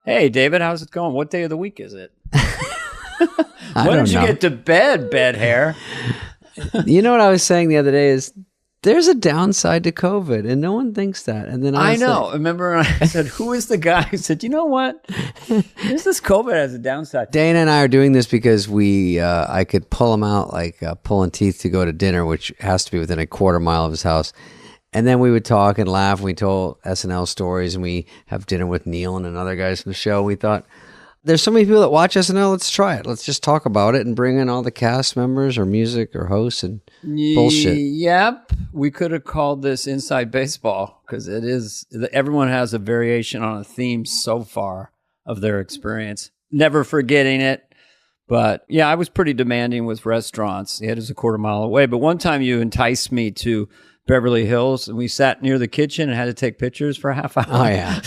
Hey, David, how's it going? What day of the week is it? When did you get to bed hair? You know what I was saying the other day is there's a downside to COVID, and no one thinks that. And then I know. Remember, I said, "Who is the guy who said, you know what? This COVID has a downside." Dana and I are doing this because I could pull him out like pulling teeth to go to dinner, which has to be within a quarter mile of his house. And then we would talk and laugh. We told SNL stories, and we have dinner with Neil and another guys from the show. We thought, there's so many people that watch SNL. Let's try it. Let's just talk about it and bring in all the cast members or music or hosts and bullshit. Yep. We could have called this Inside Baseball because it is. Everyone has a variation on a theme so far of their experience. Never forgetting it. But yeah, I was pretty demanding with restaurants. It is a quarter mile away. But one time you enticed me to Beverly Hills, and we sat near the kitchen and had to take pictures for a half hour. Oh, yeah.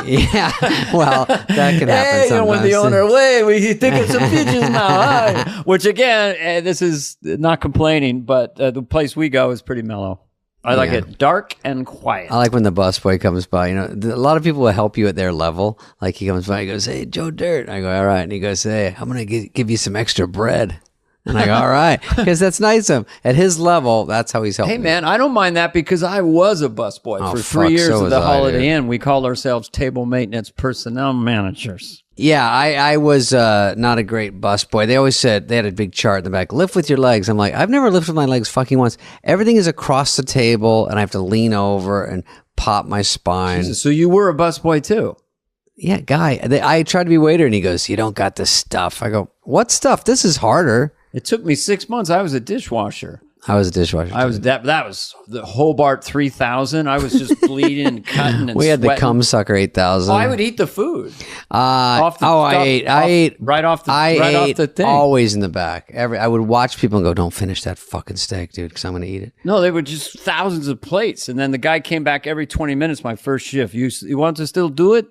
Yeah. Well, that can happen sometimes. When the owner, we taking some pictures now. Which, again, this is not complaining, but the place we go is pretty mellow. I like it dark and quiet. I like when the busboy comes by. You know, a lot of people will help you at their level. Like he comes by, he goes, "Hey, Joe Dirt." I go, "All right." And he goes, "Hey, I'm going to give you some extra bread." And I go, "All right," because that's nice of him. At his level, that's how he's helping. Hey, man, I don't mind that because I was a busboy for 3 years at the Holiday Inn. We called ourselves table maintenance personnel managers. Yeah, I was not a great busboy. They always said, they had a big chart in the back, lift with your legs. I'm like, I've never lifted my legs fucking once. Everything is across the table, and I have to lean over and pop my spine. Jesus, so you were a busboy too? Yeah, guy. I tried to be a waiter, and he goes, "You don't got the stuff." I go, "What stuff? This is harder." It took me 6 months. I was a dishwasher. I was a dishwasher. I was that was the Hobart 3000. I was just bleeding and cutting and we had sweating. the cum sucker 8000. Oh, I would eat the food. I ate right off the thing. Always in the back. I would watch people and go, "Don't finish that fucking steak, dude, because I'm going to eat it." No, they were just thousands of plates, and then the guy came back every 20 minutes. My first shift. You want to still do it?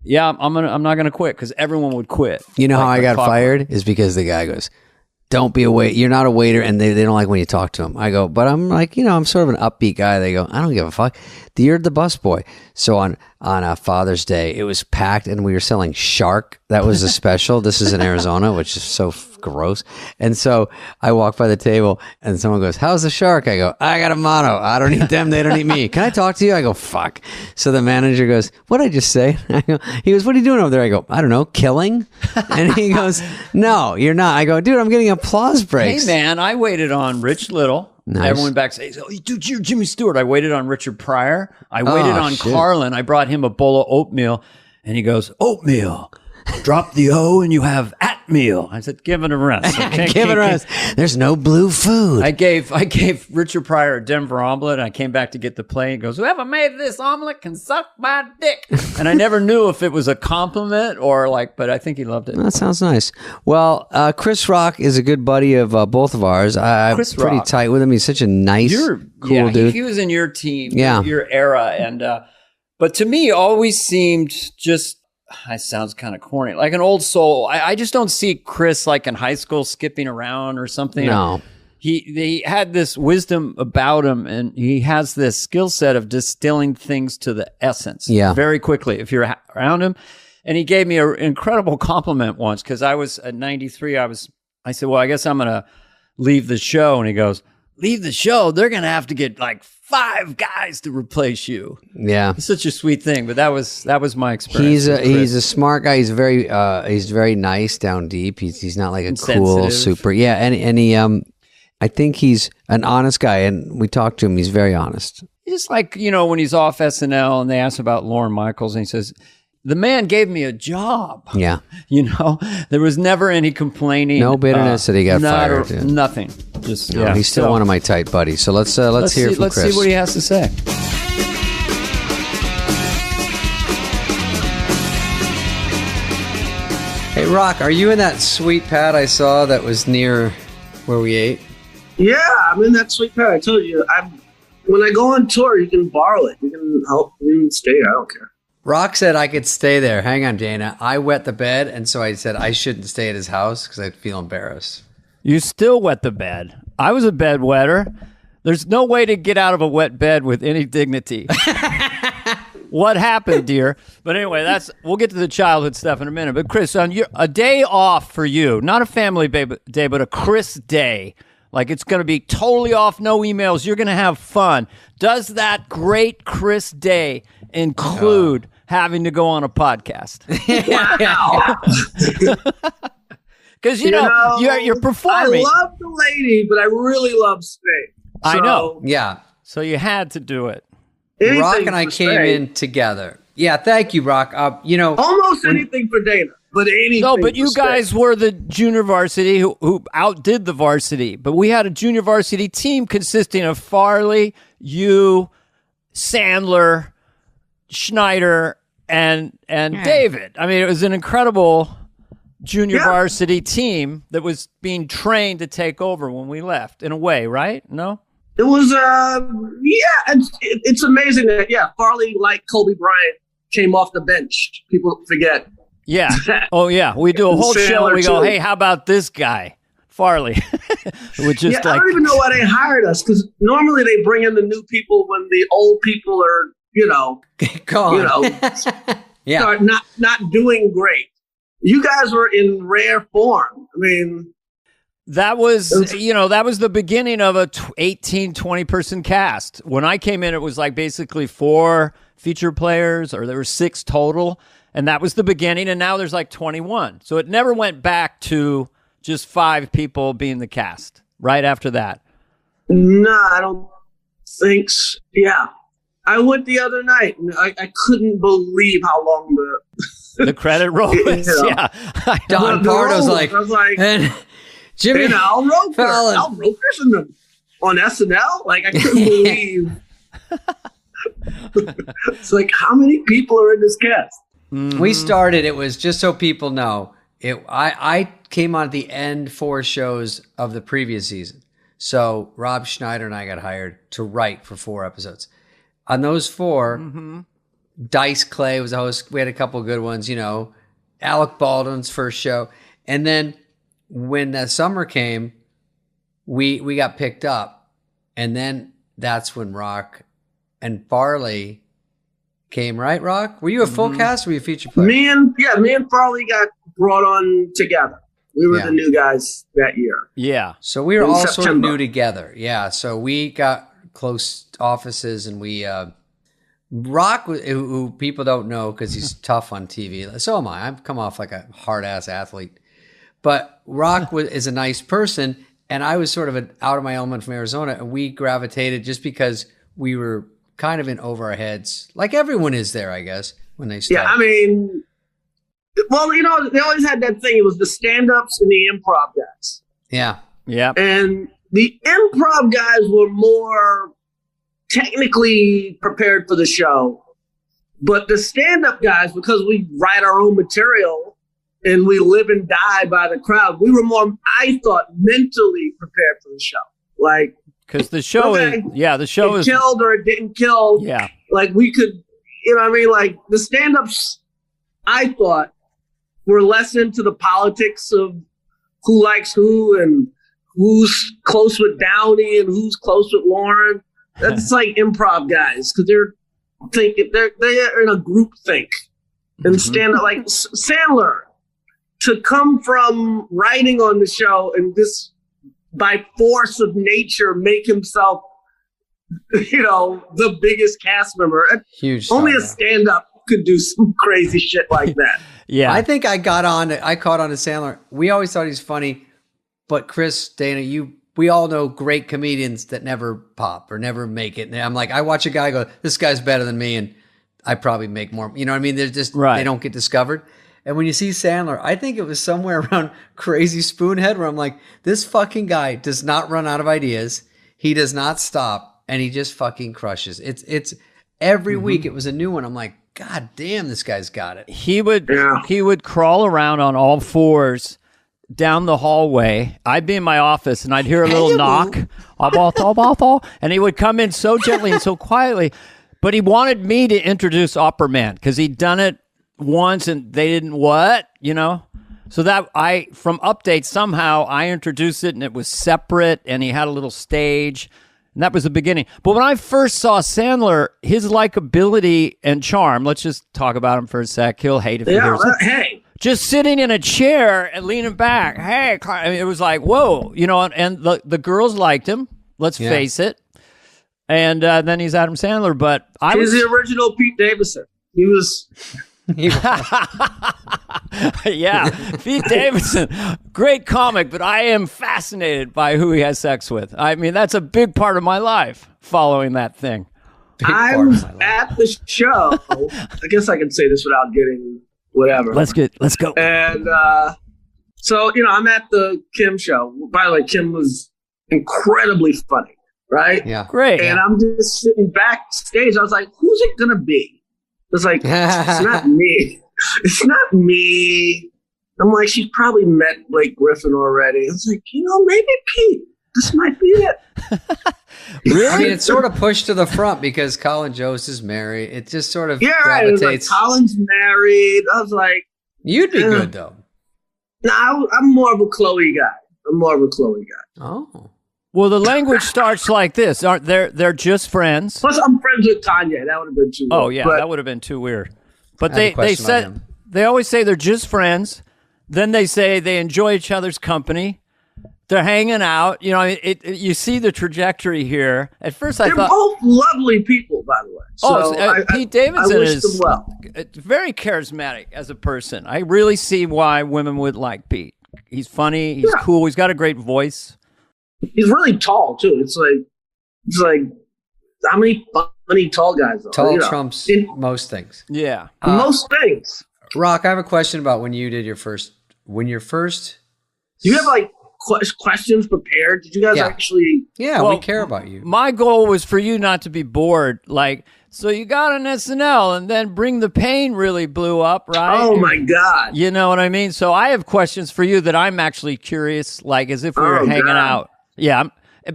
Yeah, I'm not gonna quit because everyone would quit. You know how I got fired is because the guy goes, "Don't be a waiter. You're not a waiter," and they don't like when you talk to them. I go, "But I'm like, I'm sort of an upbeat guy." They go, "I don't give a fuck. You're the busboy." So on Father's Day, it was packed, and we were selling shark. That was a special. This is in Arizona, which is so gross. And so I walk by the table, and someone goes, "How's the shark?" I go, "I got a motto. I don't eat them. They don't eat me. Can I talk to you?" I go, "Fuck." So the manager goes, "What did I just say?" He goes, "What are you doing over there?" I go, "I don't know, killing." And he goes, "No, you're not." I go, "Dude, I'm getting applause breaks." Hey, man, I waited on Rich Little. Nice. Everyone backstage, "Oh, dude, you're Jimmy Stewart." I waited on Richard Pryor. I waited on Carlin. I brought him a bowl of oatmeal, and he goes, "Oatmeal. Drop the O and you have at-meal." I said, "Give it a rest." Give it a rest. There's no blue food. I gave Richard Pryor a Denver omelet, and I came back to get the plate. He goes, "Whoever made this omelet can suck my dick." And I never knew if it was a compliment or but I think he loved it. That sounds nice. Well, Chris Rock is a good buddy of both of ours. I'm pretty tight with him. He's such a nice, cool dude. He was in your team, yeah. your era. And but to me, always seemed just... It sounds kind of corny, like an old soul. I just don't see Chris like in high school skipping around or something. No. He had this wisdom about him, and he has this skill set of distilling things to the essence very quickly if you're around him. And he gave me an incredible compliment once because I was at 93. I said, "Well, I guess I'm going to leave the show." And he goes, "Leave the show? They're going to have to get like 5 guys to replace you." Yeah, it's such a sweet thing. But that was my experience. He's a smart guy. He's very nice down deep. He's not like a cool super. Yeah, and he I think he's an honest guy, and we talked to him. He's very honest. Just like when he's off SNL and they ask about Lorne Michaels, and he says, "The man gave me a job." Yeah. There was never any complaining. No bitterness that he got fired. Nothing. Just he's still one of my tight buddies. So let's hear from Chris. Let's see what he has to say. Hey, Rock, are you in that sweet pad I saw that was near where we ate? Yeah, I'm in that sweet pad. I told you, when I go on tour, you can borrow it. You can help me stay. I don't care. Rock said I could stay there. Hang on, Dana. I wet the bed, and so I said I shouldn't stay at his house because I'd feel embarrassed. You still wet the bed. I was a bedwetter. There's no way to get out of a wet bed with any dignity. what happened, dear. But anyway, we'll get to the childhood stuff in a minute. But Chris, on a day off for you, not a family day, but a Chris day, like it's going to be totally off, no emails. You're going to have fun. Does that great Chris day include having to go on a podcast? Because you're performing. I love the lady, but I really love Spade. I know. Yeah. So you had to do it. Anything Rock and I for came Spade. in together. Yeah, thank you, Rock. Almost anything for Dana, but anything. No, but for you Spade. guys were the junior varsity who outdid the varsity. But we had a junior varsity team consisting of Farley, you, Sandler, Schneider, and David. I mean, it was an incredible junior varsity team that was being trained to take over when we left, in a way, right? No? It was, it's amazing that, Farley, like Kobe Bryant, came off the bench. People forget. Yeah. Oh, yeah. We do a whole show and we go, hey, how about this guy, Farley? Which is I don't even know why they hired us, because normally they bring in the new people when the old people are, gone. start not doing great. You guys were in rare form. I mean, that was the beginning of a 20 person cast. When I came in, it was like basically 4 feature players, or there were 6 total. And that was the beginning. And now there's like 21. So it never went back to just 5 people being the cast right after that. No, I don't think so. Yeah. I went the other night and I couldn't believe how long the credit roll is. Yeah. Don Pardo's I was like, and Jimmy Al Roker. Al Roker's on SNL. Like, I couldn't believe. It's like, how many people are in this cast? Mm-hmm. We started, it was, just so people know, I came on at the end 4 shows of the previous season. So Rob Schneider and I got hired to write for 4 episodes. On those 4, Dice Clay was the host. We had a couple of good ones, Alec Baldwin's first show. And then when the summer came, we got picked up. And then that's when Rock and Farley came, right, Rock? Were you a full cast or were you a feature player? Me and Farley got brought on together. We were the new guys that year. Yeah. So we were all September. sort of new together. Yeah. So we got close offices, and we Rock, who people don't know because he's tough on TV. So am I. I've come off like a hard-ass athlete. But Rock is a nice person, and I was sort of out of my element from Arizona, and we gravitated just because we were kind of in over our heads, like everyone is there, I guess, when they start. Yeah, I mean, well, they always had that thing. It was the stand-ups and the improv guys. Yeah. Yeah. And the improv guys were more technically prepared for the show. But the stand-up guys, because we write our own material and we live and die by the crowd, we were more, I thought, mentally prepared for the show. Like, because the show the show is killed or it didn't kill. Yeah. Like, we could, like the stand-ups, I thought, were less into the politics of who likes who and who's close with Downey and who's close with Lauren. That's like improv guys, because they're in a group think and stand up. Like Sandler, to come from writing on the show and this by force of nature make himself, the biggest cast member. Huge. Only a stand-up could do some crazy shit like that. Yeah. I think I caught on to Sandler. We always thought he's funny, but Chris, Dana, we all know great comedians that never pop or never make it. And I'm like, I watch a guy go, this guy's better than me, and I probably make more. You know what I mean? They're just, They don't get discovered. And when you see Sandler, I think it was somewhere around Crazy Spoonhead where I'm like, this fucking guy does not run out of ideas. He does not stop, and he just fucking crushes. It's every week it was a new one. I'm like, God damn, this guy's got it. He would crawl around on all 4s down the hallway. I'd be in my office and I'd hear a little knock, and he would come in so gently and so quietly. But he wanted me to introduce Opera Man because he'd done it once and they didn't So that from Update, somehow I introduced it and it was separate and he had a little stage. And that was the beginning. But when I first saw Sandler, his likability and charm, let's just talk about him for a sec. He'll hate if he hears it. Hey. Just sitting in a chair and leaning back. Hey, I mean, it was like, whoa, and the girls liked him. Let's face it. And then he's Adam Sandler. But he's the original Pete Davidson. He was... Yeah, Pete Davidson, great comic, but I am fascinated by who he has sex with. I mean, that's a big part of my life, following that thing. I was at the show. I guess I can say this without getting whatever. Let's go. And so, I'm at the Kim show. By the way, Kim was incredibly funny, right? Yeah. Great. And I'm just sitting backstage. I was like, who's it going to be? It's like, it's not me. It's not me. I'm like, she's probably met Blake Griffin already. I was like, maybe Pete. This might be it. Really? I mean, it's sort of pushed to the front because Colin Jost is married. It just sort of gravitates. Like, Colin's married. I was like, you'd be good though. No, I'm more of a Chloe guy. Oh. Well, the language starts like this, aren't they? They're just friends. Plus, I'm friends with Kanye. That would have been too weird. Oh, yeah, that would have been too weird. But they always say they're just friends. Then they say they enjoy each other's company. They're hanging out. You see the trajectory here. At first, they're both lovely people, by the way. So Pete Davidson is well. Very charismatic as a person. I really see why women would like Pete. He's funny. He's cool. He's got a great voice. He's really tall too. It's like how many funny tall guys are? Tall trumps most things. Yeah, most things. Rock, I have a question about when you did your first. Do you have like questions prepared? Did you guys actually? Yeah, we care about you. My goal was for you not to be bored. Like, so you got on SNL and then Bring the Pain really blew up, right? Oh my God! You know what I mean? So I have questions for you that I'm actually curious, like as if we were hanging out. Yeah,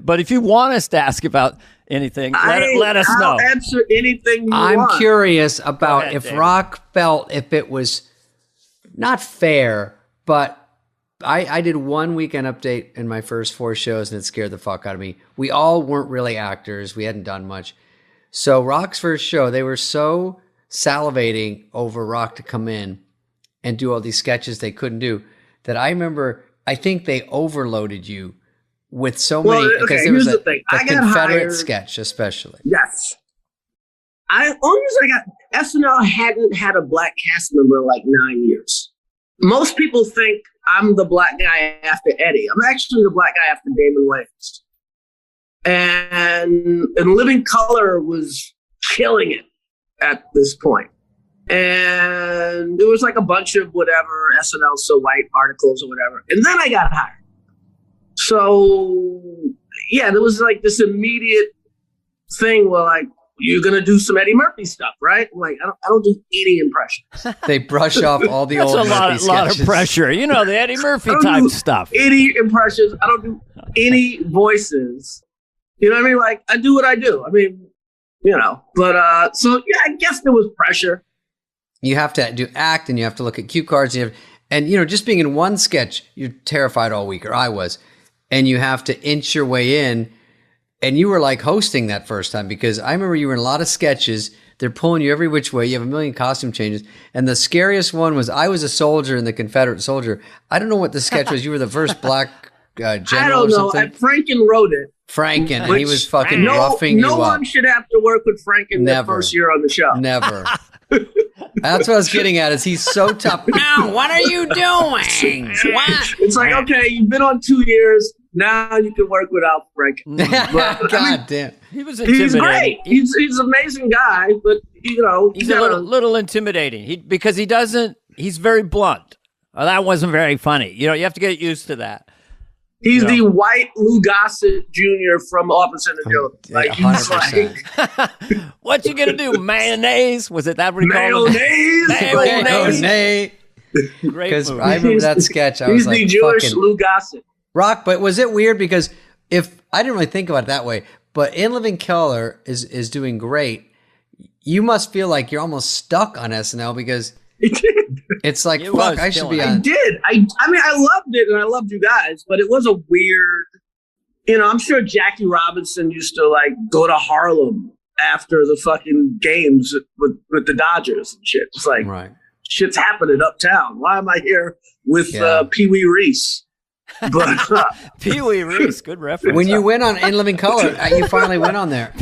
but if you want us to ask about anything, let us know. I'll answer anything you want. I'm curious about David. Rock felt if it was not fair, but I did one Weekend Update in my first 4 shows, and it scared the fuck out of me. We all weren't really actors. We hadn't done much. So Rock's first show, they were so salivating over Rock to come in and do all these sketches they couldn't do that I remember, I think they overloaded you with so many, because there was a Confederate sketch especially. Yes. Only reason I got SNL hadn't had a black cast member in like 9 years. Most people think I'm the black guy after Eddie. I'm actually the black guy after Damon Wayans. And Living Color was killing it at this point. And there was like a bunch of whatever, SNL So White articles or whatever. And then I got hired. So, yeah, there was like this immediate thing where like, you're going to do some Eddie Murphy stuff, right? I'm like, I don't do any impressions. They brush off all the old Murphy sketches. That's a lot of pressure. The Eddie Murphy type stuff. Any impressions. I don't do any voices. You know what I mean? Like, I do what I do. I mean, but so yeah, I guess there was pressure. You have to act, and you have to look at cue cards, and just being in one sketch, you're terrified all week, or I was, and you have to inch your way in. And you were like hosting that first time, because I remember you were in a lot of sketches. They're pulling you every which way. You have a million costume changes. And the scariest one was I was a soldier in the Confederate soldier. I don't know what the sketch was. You were the first black general or something. I don't know. Franken wrote it. Franken. And he was fucking roughing you up. No one should have to work with Franken the first year on the show. Never. That's what I was getting at, is he's so tough. No, what are you doing? What? It's like, okay, you've been on 2 years. Now you can work without Franken. God damn. He was intimidating. He's great. He's an amazing guy, but he's a little intimidating. Because he's very blunt. Oh, that wasn't very funny. You have to get used to that. He's the white Lou Gossett Jr. from Office in the Joke. Like, he's 100%. What you gonna do? Mayonnaise? Was it that what he called it? Mayonnaise. Great movie. I remember that sketch. I was like, he's the Jewish Lou Gossett. Rock, but was it weird? Because if I didn't really think about it that way, but In Living Color is doing great. You must feel like you're almost stuck on SNL, because it's like, fuck, I should be on. I did. I mean, I loved it, and I loved you guys, but it was a weird I'm sure Jackie Robinson used to like go to Harlem after the fucking games with the Dodgers and shit. It's like, shit's happening uptown. Why am I here with Pee Wee Reese? But Pee Wee Reese, good reference. When you went on In Living Color, you finally went on there.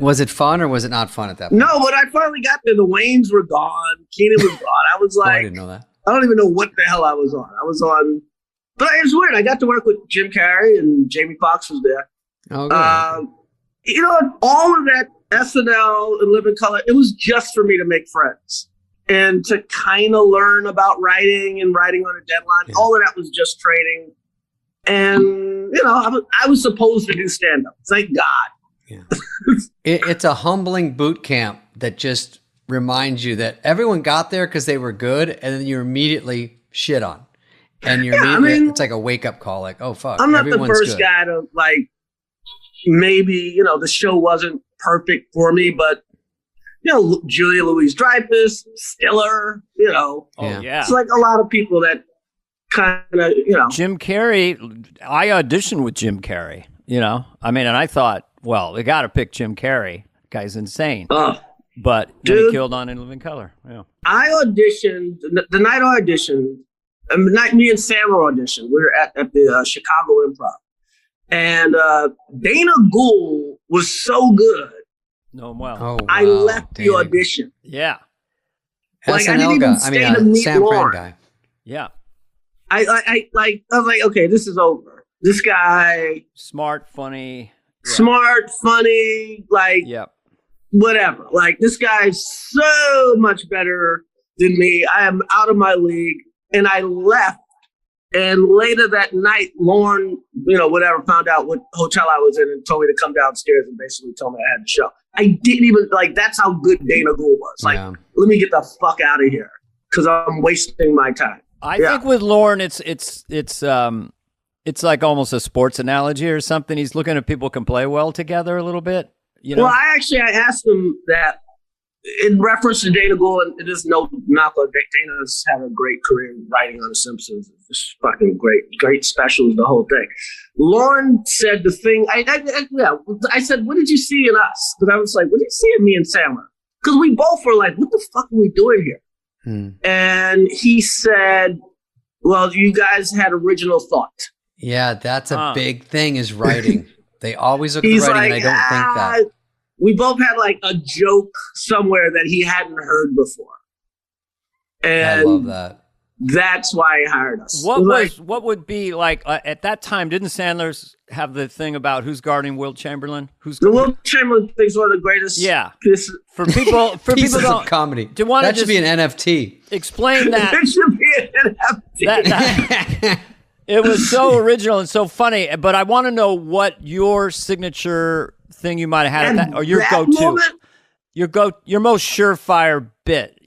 Was it fun or was it not fun at that point? No, but I finally got there. The Waynes were gone. Keenan was gone. I was like, I didn't know that. I don't even know what the hell I was on. But it was weird. I got to work with Jim Carrey and Jamie Foxx was there. Oh, good. All of that SNL and Living Color, it was just for me to make friends and to kind of learn about writing and writing on a deadline. Yeah. All of that was just training. And, I was supposed to do stand-up. Thank God. Yeah. It's a humbling boot camp that just reminds you that everyone got there because they were good, and then you're immediately shit on. And it's like a wake-up call, like, oh, fuck, I'm not the first guy to, like, maybe, the show wasn't perfect for me, but, Julia Louis-Dreyfus, Stiller, Oh, yeah. It's like a lot of people that kind of, Jim Carrey, I auditioned with Jim Carrey, and I thought, well, they got to pick Jim Carrey. Guy's insane. But then he killed on In Living Color. Yeah. I auditioned, the night I auditioned, me and Sam were auditioned. We were at the Chicago Improv. And Dana Gould was so good. Know him well. Oh, wow. I left the audition. Yeah. Like SNL I didn't even stay to meet Sam Lauren. Guy. Yeah. I was like, okay, this is over. This guy. Smart, funny. Yeah. Smart, funny, like, whatever. Like, this guy's so much better than me. I am out of my league. And I left. And later that night, Lauren, found out what hotel I was in and told me to come downstairs and basically told me I had the show. I didn't even, that's how good Dana Gould was. Like, let me get the fuck out of here because I'm wasting my time. I think with Lauren, it's like almost a sports analogy or something. He's looking at people can play well together a little bit. Well, I asked him that in reference to Dana Gould, and it is no knock on Dana's had a great career writing on The Simpsons. It's fucking great specials, the whole thing. Lauren said the thing. I said, what did you see in us? Because I was like, what did you see in me and Sandler? Because we both were like, what the fuck are we doing here? And he said, well, you guys had original thought. Yeah, that's a big thing is writing. They always look at the writing, and I don't think that. We both had like a joke somewhere that he hadn't heard before. And I love that. That's why he hired us. What would be like at that time? Didn't Sandler's have the thing about who's guarding Wilt Chamberlain? The Wilt Chamberlain thing's one of the greatest. Yeah, for people of comedy. That should be an NFT. Explain that. It should be an NFT. It was so original and so funny. But I want to know what your signature thing you might have had at that, or your go-to, moment, your most surefire bit.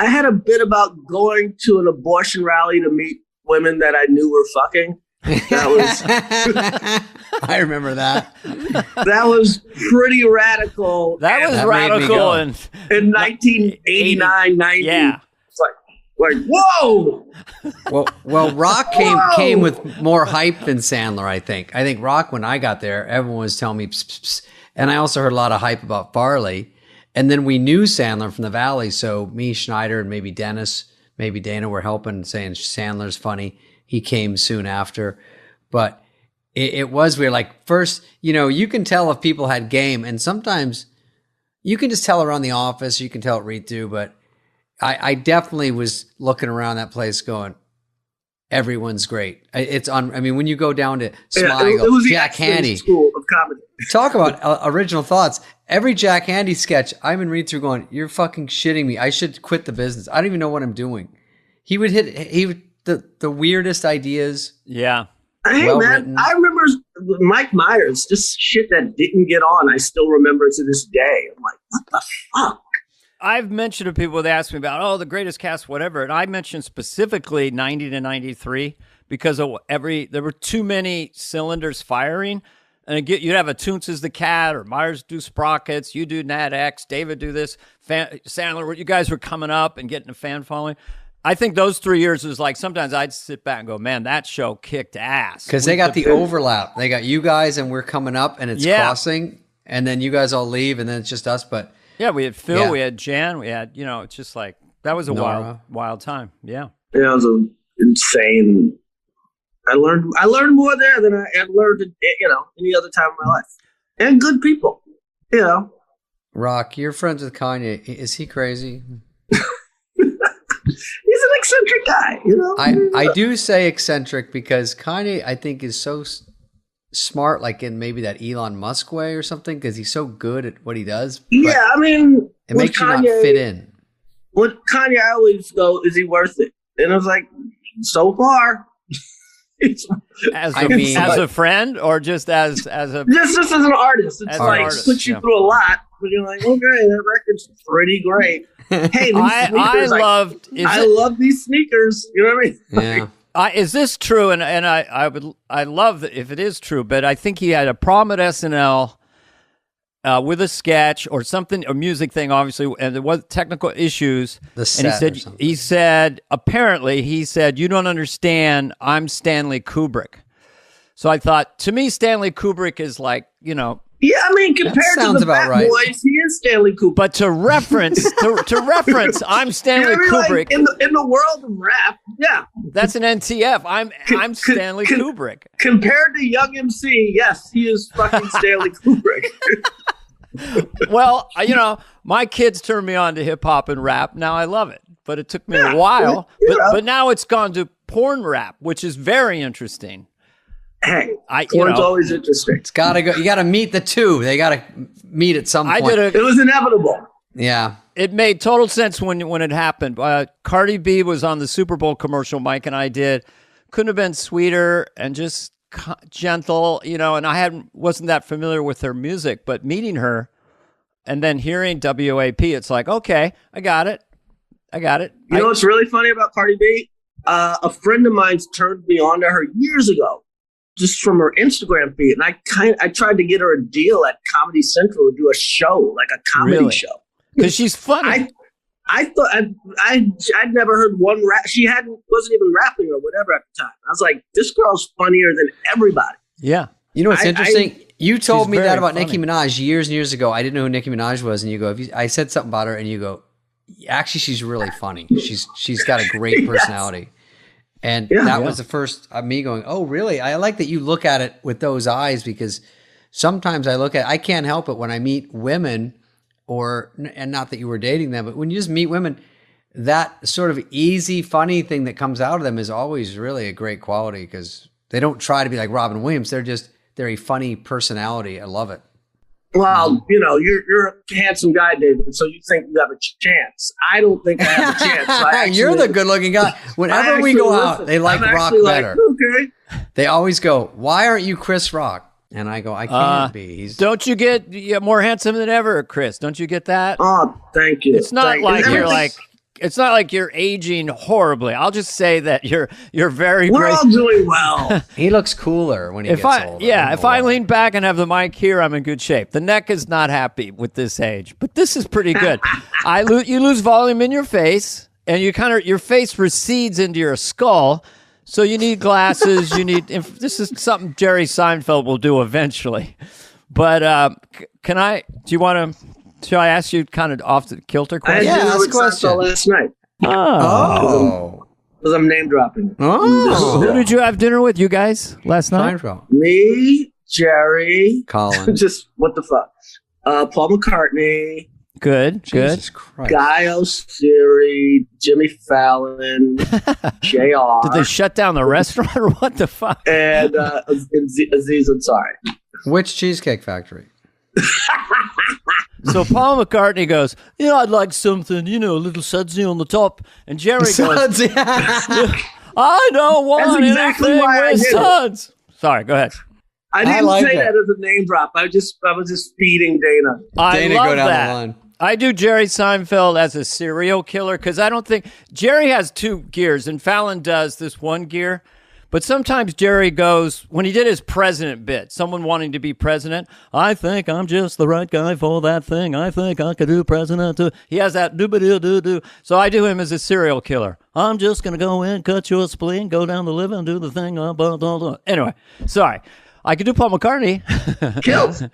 I had a bit about going to an abortion rally to meet women that I knew were fucking. That was. I remember that. That was pretty radical. That was radical in 1989, 90. Yeah. It's like whoa. Well, Rock came with more hype than Sandler. I think Rock, when I got there, everyone was telling me, pss, pss, pss. And I also heard a lot of hype about Farley. And then we knew Sandler from the Valley, so me, Schneider, and maybe Dennis, maybe Dana were helping, saying Sandler's funny. He came soon after. But it was weird. Like, first, you can tell if people had game, and sometimes you can just tell around the office, you can tell it read through, but I definitely was looking around that place going, everyone's great. When you go down to Smile, it was Jack Handy. School of comedy. Talk about original thoughts. Every Jack Handy sketch, I'm in read through going, you're fucking shitting me. I should quit the business. I don't even know what I'm doing. He would the weirdest ideas. Yeah. Hey, man, I remember Mike Myers, just shit that didn't get on. I still remember to this day. I'm like, what the fuck? I've mentioned to people, they ask me about, the greatest cast, whatever. And I mentioned specifically 90 to 93 because there were too many cylinders firing. And you'd have a Toonce as the cat, or Myers do Sprockets, you do Nat X, David do this, Sandler, you guys were coming up and getting a fan following. I think those 3 years was like, sometimes I'd sit back and go, man, that show kicked ass. Because they got the overlap. They got you guys and we're coming up and it's crossing, and then you guys all leave and then it's just us. But yeah, we had Phil, we had Jan, we had, it's just like, that was a wild time. Yeah. Yeah, it was insane. I learned more there than I had learned, any other time in my life. And good people, Rock, you're friends with Kanye. Is he crazy? He's an eccentric guy, I do say eccentric because Kanye, I think, is so smart, like in maybe that Elon Musk way or something, because he's so good at what he does. Yeah, I mean, it makes you not fit in. With Kanye, I always go, is he worth it? And I was like, so far. As a friend or just as a just as an artist, it's like artist, puts you through a lot, but you're like, okay, that record's pretty great. Hey, I love these sneakers. You know what I mean? Yeah. Is this true? And I love that if it is true, but I think he had a problem at SNL with a sketch or something, a music thing, obviously, and there was technical issues. He said, apparently, you don't understand, I'm Stanley Kubrick. So I thought, to me, Stanley Kubrick is like, Yeah, I mean, compared to the Bad Boys, he is Stanley Kubrick. But to reference, I'm Stanley Kubrick. Like, in the world of rap, yeah. That's an NTF. I'm Stanley Kubrick. Compared to Young MC, yes, he is fucking Stanley Kubrick. Well, my kids turned me on to hip hop and rap. Now I love it, but it took me a while. But now it's gone to porn rap, which is very interesting. Hey, porn's always interesting. It's gotta go. You gotta meet the two. They gotta meet at some point. It was inevitable. Yeah, it made total sense when it happened. Cardi B was on the Super Bowl commercial. Mike and I did. Couldn't have been sweeter and just gentle, and I wasn't that familiar with her music, but meeting her and then hearing WAP, it's like, okay, I got it. You know what's really funny about Cardi B? A friend of mine's turned me on to her years ago, just from her Instagram feed, and I tried to get her a deal at Comedy Central to do a show, like a comedy show, because she's funny. I thought I'd never heard one rap. She wasn't even rapping or whatever at the time. I was like, this girl's funnier than everybody. Yeah. You know what's interesting? You told me that about Nicki Minaj years and years ago. I didn't know who Nicki Minaj was, and you go, I said something about her, and you go, actually, she's really funny. She's got a great personality. And that was the first me going, oh, really? I like that you look at it with those eyes, because sometimes I can't help it when I meet women. And not that you were dating them, but when you just meet women, that sort of easy, funny thing that comes out of them is always really a great quality, because they don't try to be like Robin Williams. They're a funny personality. I love it. Well, you're a handsome guy, David, so you think you have a chance. I don't think I have a chance. You're the good-looking guy. Whenever we go out, they like Rock better. Okay. They always go, why aren't you Chris Rock? And I go, I can't be. Don't you get more handsome than ever, Chris? Don't you get that? Oh, thank you. It's not it's not like you're aging horribly. I'll just say that you're very We're great. all doing well. He looks cooler when he gets older. Yeah, if I lean back and have the mic here, I'm in good shape. The neck is not happy with this age, but this is pretty good. You lose volume in your face, and your face recedes into your skull. So you need glasses. This is something Jerry Seinfeld will do eventually. But shall I ask you kind of off the kilter question? Ask a question. Last night. Oh. Because I'm name dropping. Oh. Who did you have dinner with, you guys, last night? Seinfeld. Me, Jerry. Colin. Just, what the fuck? Paul McCartney. Good. Jesus Christ. Guy O'Siri, Jimmy Fallon, JR. Did they shut down the restaurant or what the fuck? And Aziz Ansari. Which Cheesecake Factory? So Paul McCartney goes, I'd like something, a little sudsy on the top. And Jerry goes, I don't want anything with suds. Sorry, go ahead. I didn't say that as a name drop. I was just feeding Dana. Dana, go down that. the line. I do Jerry Seinfeld as a serial killer because I don't think Jerry has two gears and Fallon does this one gear. But sometimes Jerry goes, when he did his president bit, someone wanting to be president, I think I'm just the right guy for that thing. I think I could do president too. He has that do-ba-do-do-do. So I do him as a serial killer. I'm just going to go in, cut your spleen, go down the liver and do the thing. Anyway, sorry. I could do Paul McCartney. Killed.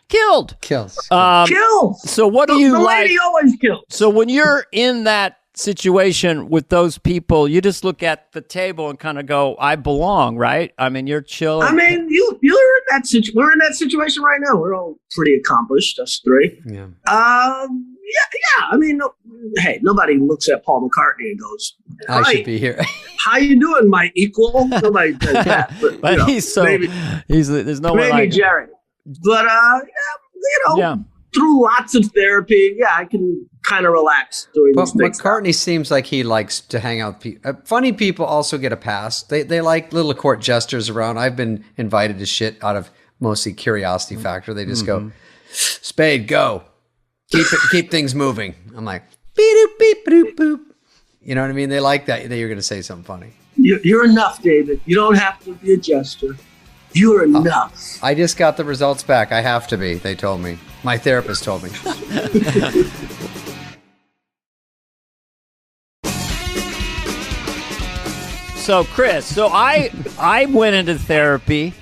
Killed. Kills. Killed. So what do you the like? lady always kills. So when you're in that situation with those people, you just look at the table and kind of go, I belong, right? I mean, you're chilling. I mean, you're in that situation. We're in that situation right now. We're all pretty accomplished, us three. Yeah. Yeah. I mean, hey, nobody looks at Paul McCartney and goes, I should be here. How you doing, my equal? Nobody does that. But he's so, there's no way like Jerry. But, through lots of therapy, I can kind of relax doing But these things. McCartney seems like he likes to hang out with people. Funny people also get a pass. They like little court jesters around. I've been invited to shit out of mostly curiosity factor. They just go, Spade, go. Keep things moving. I'm like, beep, beep, boop, boop. You know what I mean? They like that you're going to say something funny. You're enough, David. You don't have to be a jester. You're enough. I just got the results back. I have to be, they told me. My therapist told me. So, Chris, I went into therapy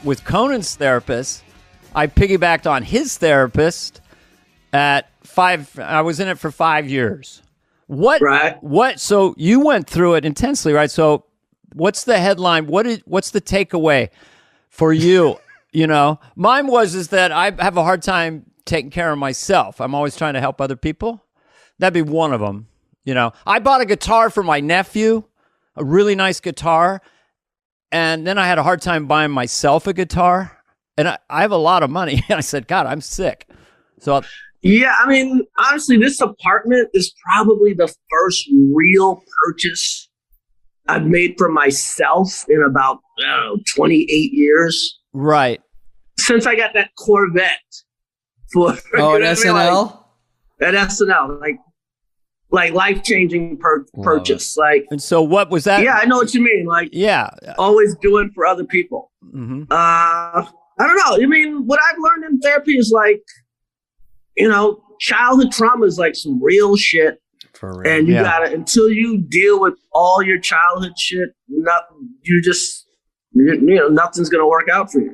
with Conan's therapist. I piggybacked on his therapist at 5. I was in it for 5 years. What? So you went through it intensely, right? So what's the headline? What's the takeaway for you? You know, mine is that I have a hard time taking care of myself. I'm always trying to help other people. That'd be one of them. You know, I bought a guitar for my nephew, a really nice guitar. And then I had a hard time buying myself a guitar. And I have a lot of money. And I said, God, I'm sick. So yeah, I mean, honestly, this apartment is probably the first real purchase I've made for myself in about 28 years. Right. Since I got that Corvette for at SNL? At SNL, like life-changing purchase. Like, and so what was that? Yeah, I know what you mean. Like, yeah, always doing for other people. Mm-hmm. I don't know. I mean, what I've learned in therapy is like, childhood trauma is like some real shit. For real. And you gotta, until you deal with all your childhood shit, nothing's gonna work out for you.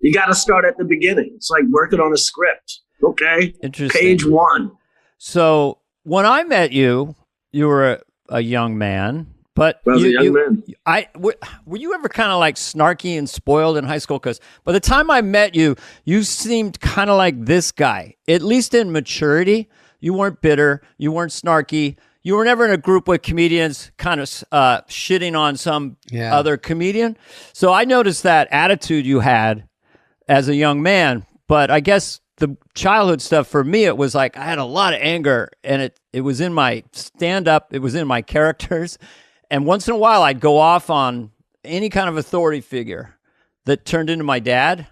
You gotta start at the beginning. It's like working on a script. Okay. Interesting. Page 1. So when I met you, you were a young man. But I was a young man. Were you ever kind of like snarky and spoiled in high school? Because by the time I met you, you seemed kind of like this guy, at least in maturity. You weren't bitter. You weren't snarky. You were never in a group with comedians kind of shitting on some other comedian. So I noticed that attitude you had as a young man. But I guess the childhood stuff for me, it was like I had a lot of anger, and it was in my stand-up. It was in my characters. And once in a while, I'd go off on any kind of authority figure that turned into my dad.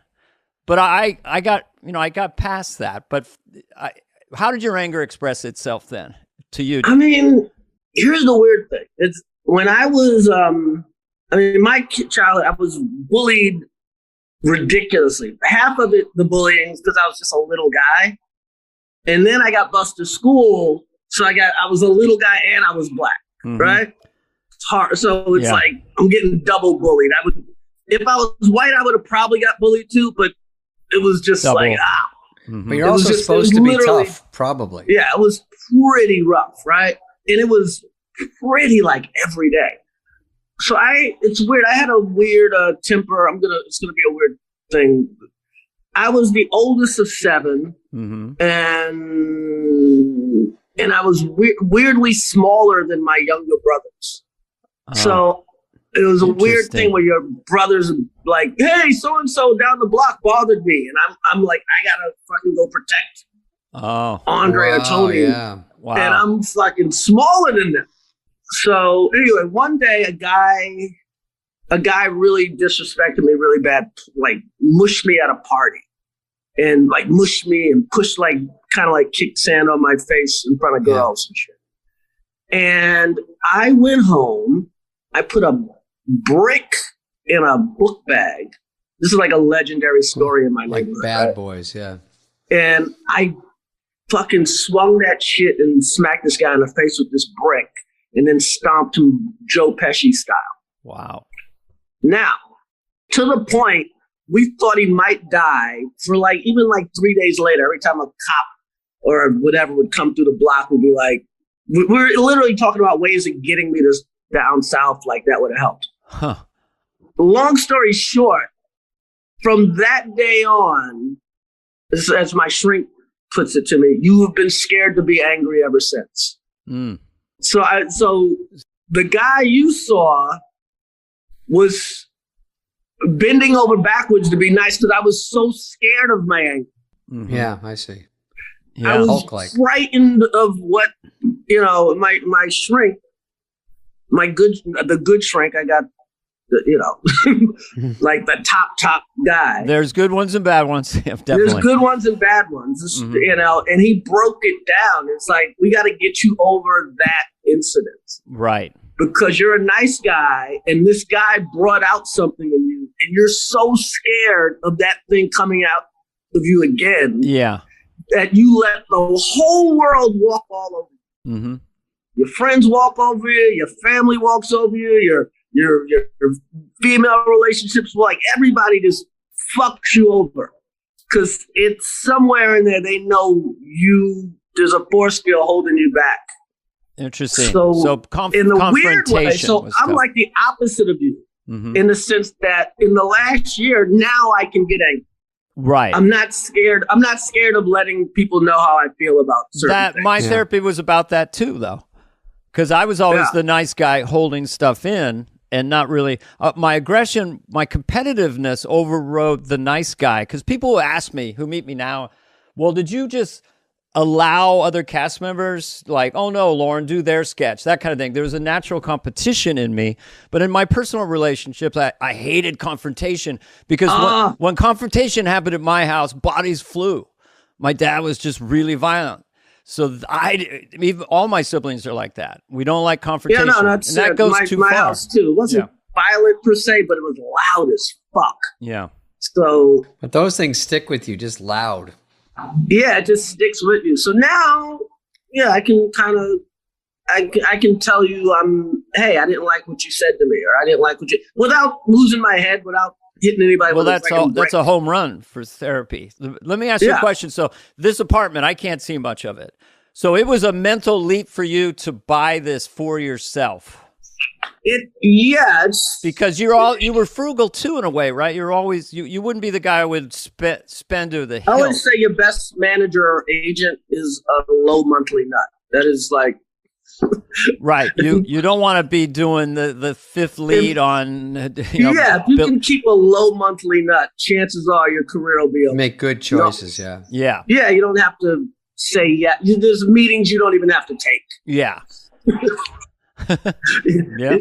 But I got past that. But how did your anger express itself then to you? I mean, here's the weird thing. It's when I was, my childhood, I was bullied ridiculously. Half of it, the bullying, is because I was just a little guy. And then I got bused to school. So I was a little guy and I was black, right? It's hard. So it's like I'm getting double bullied. If I was white, I would have probably got bullied too, but it was just double. like, But you're also supposed to be tough, probably. Yeah, it was pretty rough, right? And it was pretty like every day. So it's weird. I had a weird temper. It's gonna be a weird thing. I was the oldest of 7, and I was weirdly smaller than my younger brothers. So it was a weird thing where your brothers like, hey, so and so down the block bothered me, and I'm like, I gotta fucking go protect Andre or Tony, and I'm fucking smaller than them. So anyway, one day a guy really disrespected me really bad, like mushed me at a party, and like mushed me and pushed like kind of like kicked sand on my face in front of girls and shit. And I went home. I put a brick in a book bag. This is like a legendary story in my life. Like Bad Boys, yeah. And I fucking swung that shit and smacked this guy in the face with this brick. and then stomped him Joe Pesci style. Wow. Now, to the point, we thought he might die for even 3 days later. Every time a cop or whatever would come through the block, we'd be like, we're literally talking about ways of getting me to down south like that would have helped. Huh. Long story short, from that day on, as my shrink puts it to me, you have been scared to be angry ever since. Mm. So the guy you saw was bending over backwards to be nice because I was so scared of my anger. Mm-hmm. Yeah, I see. Yeah. I was frightened of what, my shrink, the good shrink, I got, like the top guy. There's good ones and bad ones. Yeah, definitely. There's good ones and bad ones, and he broke it down. It's like, we got to get you over that incident. Right. Because you're a nice guy, and this guy brought out something in you, and you're so scared of that thing coming out of you again. Yeah. That you let the whole world walk all over you. Mm-hmm. Your friends walk over you, your family walks over you, your female relationships, everybody just fucks you over. Because it's somewhere in there, they know there's a force field holding you back. Interesting. So in the weird way, I'm like the opposite of you, in the sense that in the last year, now I can get angry. Right. I'm not scared. I'm not scared of letting people know how I feel about certain things. My therapy was about that too, though, because I was always the nice guy holding stuff in and not really. My aggression, my competitiveness overrode the nice guy. Because people who ask me, who meet me now, well, did you just allow other cast members, like, oh no, Lauren, do their sketch, that kind of thing? There was a natural competition in me. But in my personal relationships, I hated confrontation because when confrontation happened at my house, bodies flew. My dad was just really violent. So even all my siblings are like that. We don't like confrontation. Yeah, no, and that goes too far. My house too. It wasn't violent per se, but it was loud as fuck. Yeah. So, but those things stick with you, just loud. Yeah, it just sticks with you. So now, I can I can tell you, hey, I didn't like what you said to me, or I didn't like what you, without losing my head, without hitting anybody. Well, that's a home run for therapy. Let me ask you a question. So this apartment, I can't see much of it. So it was a mental leap for you to buy this for yourself. It's because you were frugal too, in a way, right? You're always you wouldn't be the guy who would spend to the hill. I always say your best manager or agent is a low monthly nut. That is like right. You don't want to be doing the fifth lead on. If you can keep a low monthly nut, chances are your career will be okay. Make good choices. Yeah. You don't have to say there's meetings you don't even have to take. Yeah.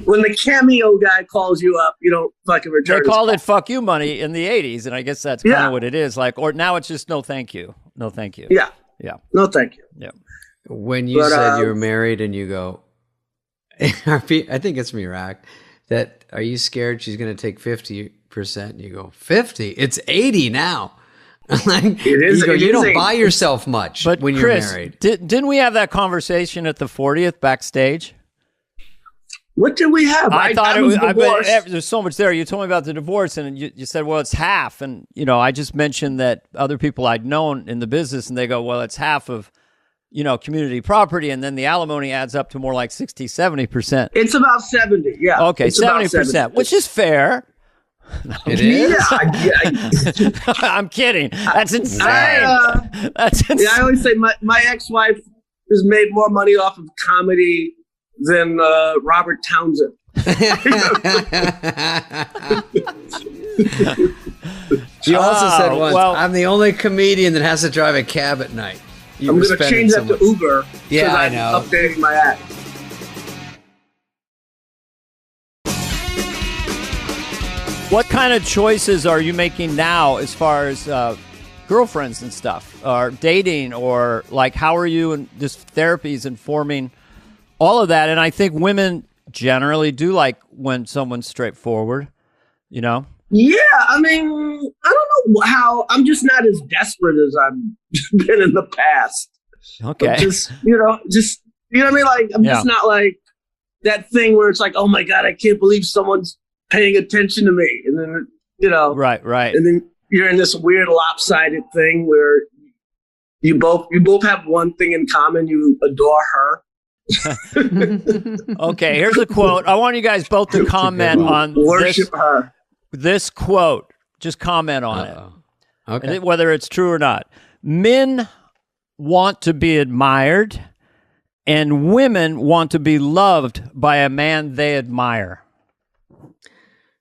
When the cameo guy calls you up, you don't fucking return. They called it "fuck you" money in the '80s, and I guess that's kind of what it is. Like, or now it's just no, thank you, no, thank you. Yeah, no, thank you. Yeah. When you said you were married, and you go, I think it's from your act. That are you scared she's going to take 50%? And you go 50. It's 80 now. Like, it is. You don't buy yourself much when you're married. Didn't we have that conversation at the 40th backstage? What did we have? I thought there's so much there. You told me about the divorce, and you said, well, it's half. And, I just mentioned that other people I'd known in the business, and they go, well, it's half of, community property. And then the alimony adds up to more like 60, 70%. It's about 70, yeah. Okay, 70%, which is fair. It is? Yeah. I'm kidding. That's insane. That's insane. Yeah, I always say my ex-wife has made more money off of comedy than Robert Townsend. You also said once, I'm the only comedian that has to drive a cab at night. I'm going to change that to Uber. Yeah, I know. I'm updating my act. What kind of choices are you making now as far as girlfriends and stuff, or dating, or like how are you and just therapies informing all of that? And I think women generally do like when someone's straightforward, Yeah, I mean, I don't know how. I'm just not as desperate as I've been in the past. Okay. Just, you know what I mean? Like, I'm just not like, that thing where it's like, oh my God, I can't believe someone's paying attention to me. And then, right. And then you're in this weird lopsided thing where you both have one thing in common. You adore her. Okay, here's a quote. I want you guys both to comment on this quote. Just comment on it. Okay. Whether it's true or not. Men want to be admired, and women want to be loved by a man they admire.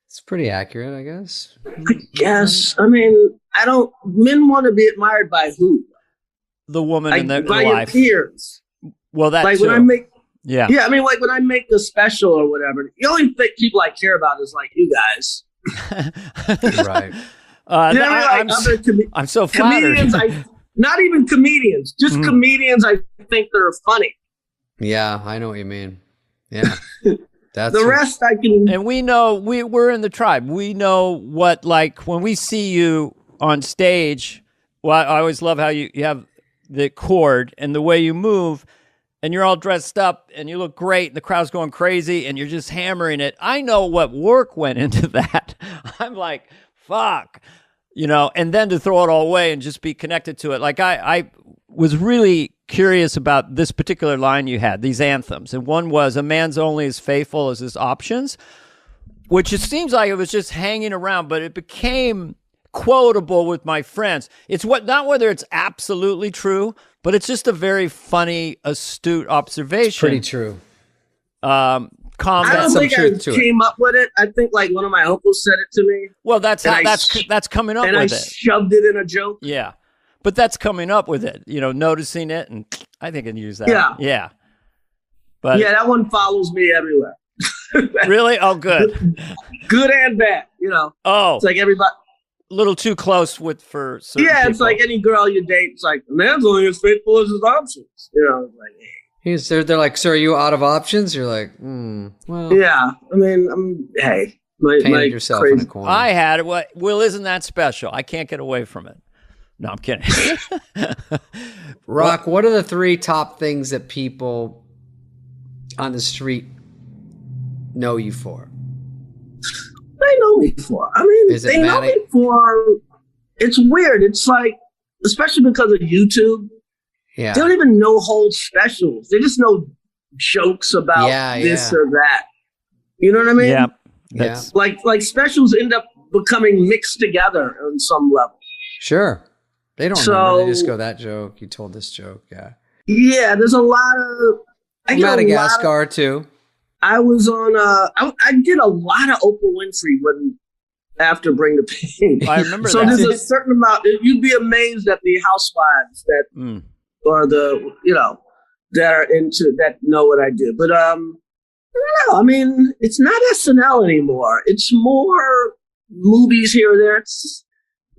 It's pretty accurate, I guess. I guess. I mean, men want to be admired by who? The woman in their by life. Your peers. Well, that's like too. When I make, yeah. I mean, like when I make a special or whatever, the only thing people I care about is like you guys. Right. I'm so flattered. Comedians, not even comedians, just comedians. I think they're funny. Yeah, I know what you mean. Yeah, that's the rest I can. And we know we're in the tribe. We know what, like when we see you on stage. Well, I always love how you have the chord and the way you move, and you're all dressed up and you look great, and the crowd's going crazy, and you're just hammering it. I know what work went into that. I'm like, fuck, and then to throw it all away and just be connected to it. Like I was really curious about this particular line you had, these anthems. And one was, a man's only as faithful as his options, which it seems like it was just hanging around, but it became quotable with my friends. It's not whether it's absolutely true, but it's just a very funny, astute observation. It's pretty true. I don't think I came up with it. I think like one of my uncles said it to me. Well, that's coming up with it. And I shoved it in a joke. Yeah. But that's coming up with it, noticing it, and I think I can use that. Yeah. But yeah, that one follows me everywhere. Really? Oh, good. Good and bad, Oh. It's like everybody. A little too close for certain people. It's like any girl you date. It's like, a man's only as faithful as his options. They're like, so are you out of options? You're like, well. Yeah. I mean, hey. Painted yourself in a corner. I had it. Well, isn't that special? I can't get away from it. No, I'm kidding. Rock, what are the 3 top things that people on the street know you for? They know me for. I mean, they know me for. It's weird. It's like, especially because of YouTube. Yeah. They don't even know whole specials. They just know jokes about this or that. You know what I mean? Yeah. Yeah. Like specials end up becoming mixed together on some level. Sure. They don't remember. They just go, that joke. You told this joke. Yeah. Yeah. There's a lot of. Madagascar too. I was on. I did a lot of Oprah Winfrey after Bring the Pain. I remember so that. There's a certain amount. You'd be amazed at the housewives that or the that are into that know what I do. But I don't know. I mean, it's not SNL anymore. It's more movies here or there. It's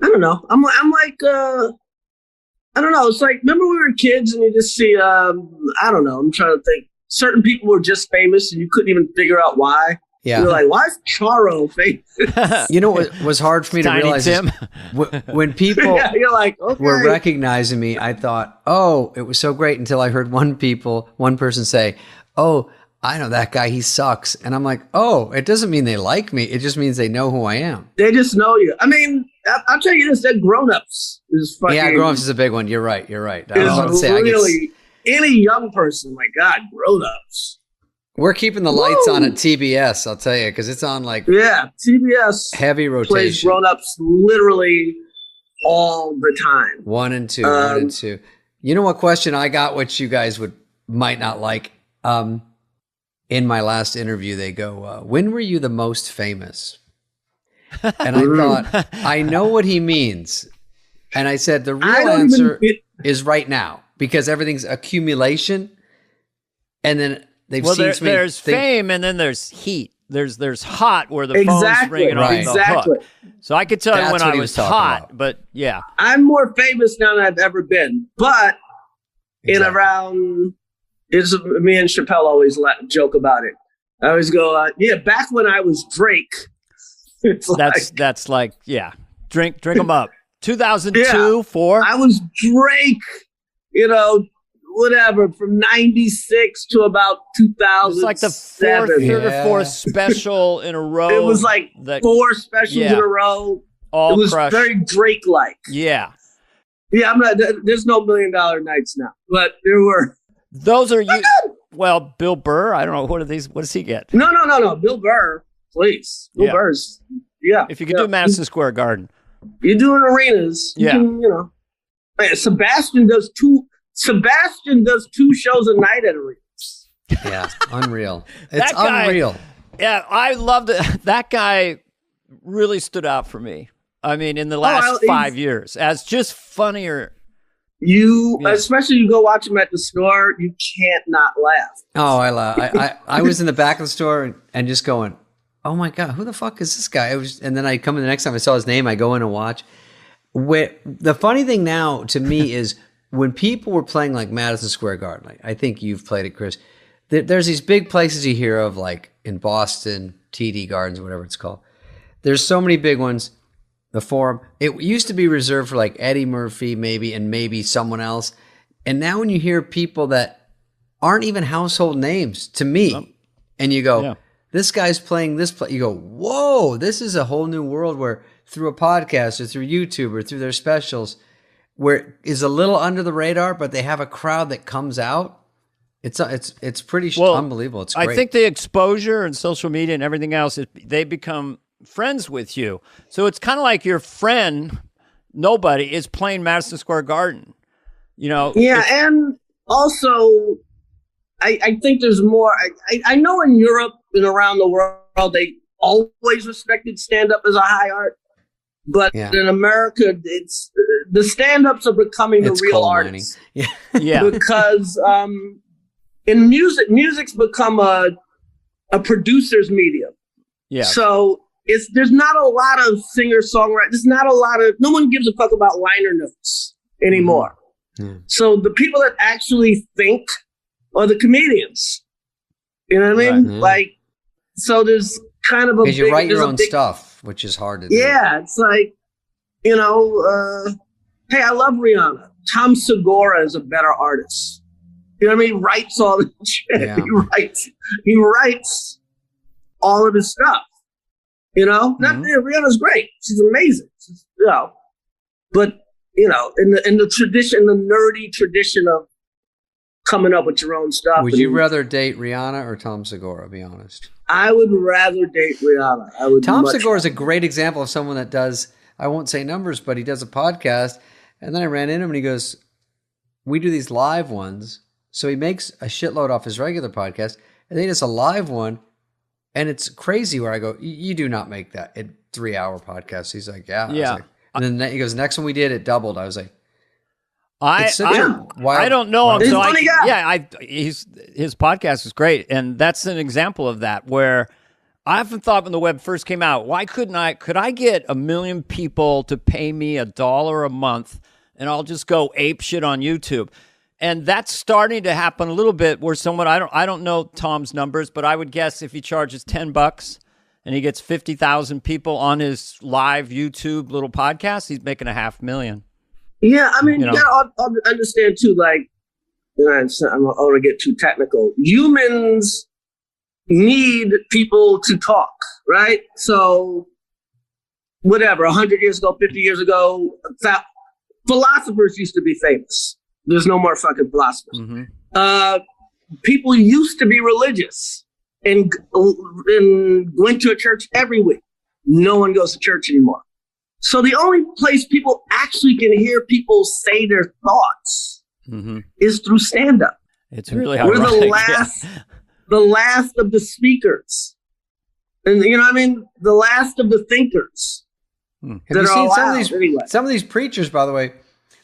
I don't know. I'm like I don't know. It's like remember we were kids and you just see I don't know. I'm trying to think. Certain people were just famous and you couldn't even figure out why. Yeah. You're like, why is Charo famous? You know what was hard for me to realize is when people you're like, okay. were recognizing me, I thought, oh, it was so great until I heard one person say, oh, I know that guy, he sucks. And I'm like, oh, it doesn't mean they like me. It just means they know who I am. They just know you. I mean, I'll tell you this, that Grown Ups is fucking. Yeah, Grown Ups is a big one. You're right. I was about to say, really, any young person, my God, Grown Ups. We're keeping the lights on at TBS, I'll tell you, because it's on like TBS heavy rotation. Plays Grown Ups literally all the time. 1 and 2. You know what question I got, which you guys might not like? In my last interview, they go, "When were you the most famous?" And I thought, I know what he means, and I said the real answer is right now because everything's accumulation, and then. There's fame and then there's heat. There's hot where the phone's ringing off the hook. So I could tell you when I was hot, but yeah. I'm more famous now than I've ever been. But in around, me and Chappelle always joke about it. I always go, back when I was Drake. That's like, drink them up. 2002, 4. I was Drake, whatever, from 96 to about 2007. It's like the third or fourth special in a row. It was like 4 specials in a row. All it was crushed. very Drake-like. Yeah. Yeah, there's no $1 Million Nights now, but there were. Those are you. Well, Bill Burr, I don't know. What are these? What does he get? No. Bill Burr, please. Bill Burr's. Yeah. If you could do Madison Square Garden. You're doing arenas. You can, Man, Sebastian does 2 shows a night at arenas. Yeah, unreal. It's unreal. Yeah, I loved it. That guy really stood out for me. I mean, in the last 5 years, as just funnier. Especially you go watch him at the store, you can't not laugh. Oh, I laugh. I was in the back of the store and just going, oh my God, who the fuck is this guy? And then I come in the next time I saw his name, I go in and watch. The funny thing now to me is when people were playing like Madison Square Garden, like I think you've played it, Chris. There's these big places you hear of, like in Boston, TD Gardens, whatever it's called. There's so many big ones. The Forum. It used to be reserved for like Eddie Murphy, maybe someone else. And now when you hear people that aren't even household names to me, and you go, this guy's playing this play, you go, whoa, this is a whole new world where through a podcast or through YouTube or through their specials, where it is a little under the radar, but they have a crowd that comes out. It's pretty unbelievable. It's great. I think the exposure and social media and everything else, they become friends with you. So it's kind of like your friend, nobody, is playing Madison Square Garden. Yeah, and also, I think there's more. I know in Europe and around the world, they always respected stand-up as a high art. But in America, it's the stand-ups are becoming the real artists. Yeah. Because in music's become a producer's medium. Yeah. So there's not a lot of singer-songwriters. There's not a lot of, no one gives a fuck about liner notes anymore. Mm-hmm. So the people that actually think are the comedians. You know what I mean? Right. Like, so there's kind of a because you write your own stuff, which is hard to do. Yeah, it's like, hey, I love Rihanna. Tom Segura is a better artist. You know what I mean? Writes all the shit. Yeah. He writes all of his stuff. Rihanna's great. She's amazing. But in the tradition, the nerdy tradition of coming up with your own stuff. Would you rather date Rihanna or Tom Segura? Be honest. I would rather date Rihanna. Tom Segura is a great example of someone that does, I won't say numbers, but he does a podcast. And then I ran into him and he goes, we do these live ones. So he makes a shitload off his regular podcast. And then he does a live one. And it's crazy where I go, you do not make that a 3-hour podcast. He's like, yeah. Yeah. And then he goes, next one we did, it doubled. I was like, I don't know him. So his podcast is great. And that's an example of that where I often thought when the web first came out, could I get 1 million people to pay me $1 a month and I'll just go ape shit on YouTube? And that's starting to happen a little bit where someone, I don't know Tom's numbers, but I would guess if he charges $10 and he gets 50,000 people on his live YouTube little podcast, he's making $500,000. Yeah, I mean, you gotta understand too, like, I don't want to get too technical. Humans need people to talk, right? So, whatever, 100 years ago, 50 years ago, philosophers used to be famous. There's no more fucking philosophers. Mm-hmm. People used to be religious and went to a church every week. No one goes to church anymore. So the only place people actually can hear people say their thoughts is through stand-up. It's really ironic. We're the last of the speakers. And you know what I mean? The last of the thinkers. Have you seen some of these preachers, by the way,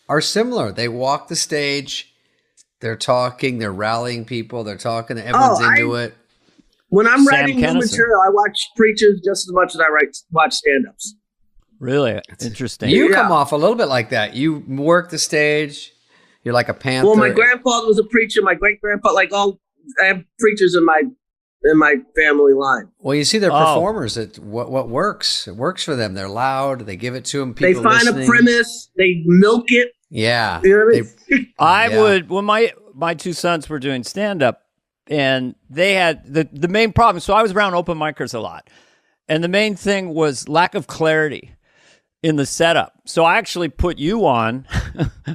are similar. They walk the stage, they're talking, they're rallying people, they're talking, everyone's into it. When I'm writing new material, I watch preachers just as much as I watch stand-ups. Really? Interesting. You come off a little bit like that. You work the stage. You're like a panther. Well, my grandfather was a preacher. My great-grandpa, I have preachers in my family line. Well, you see, they're performers. What works? It works for them. They're loud. They give it to them. People they find a premise. They milk it. Yeah. You know what I mean? I would, when my two sons were doing stand-up, and they had the main problem. So I was around open micers a lot, and the main thing was lack of clarity in the setup. So I actually put you on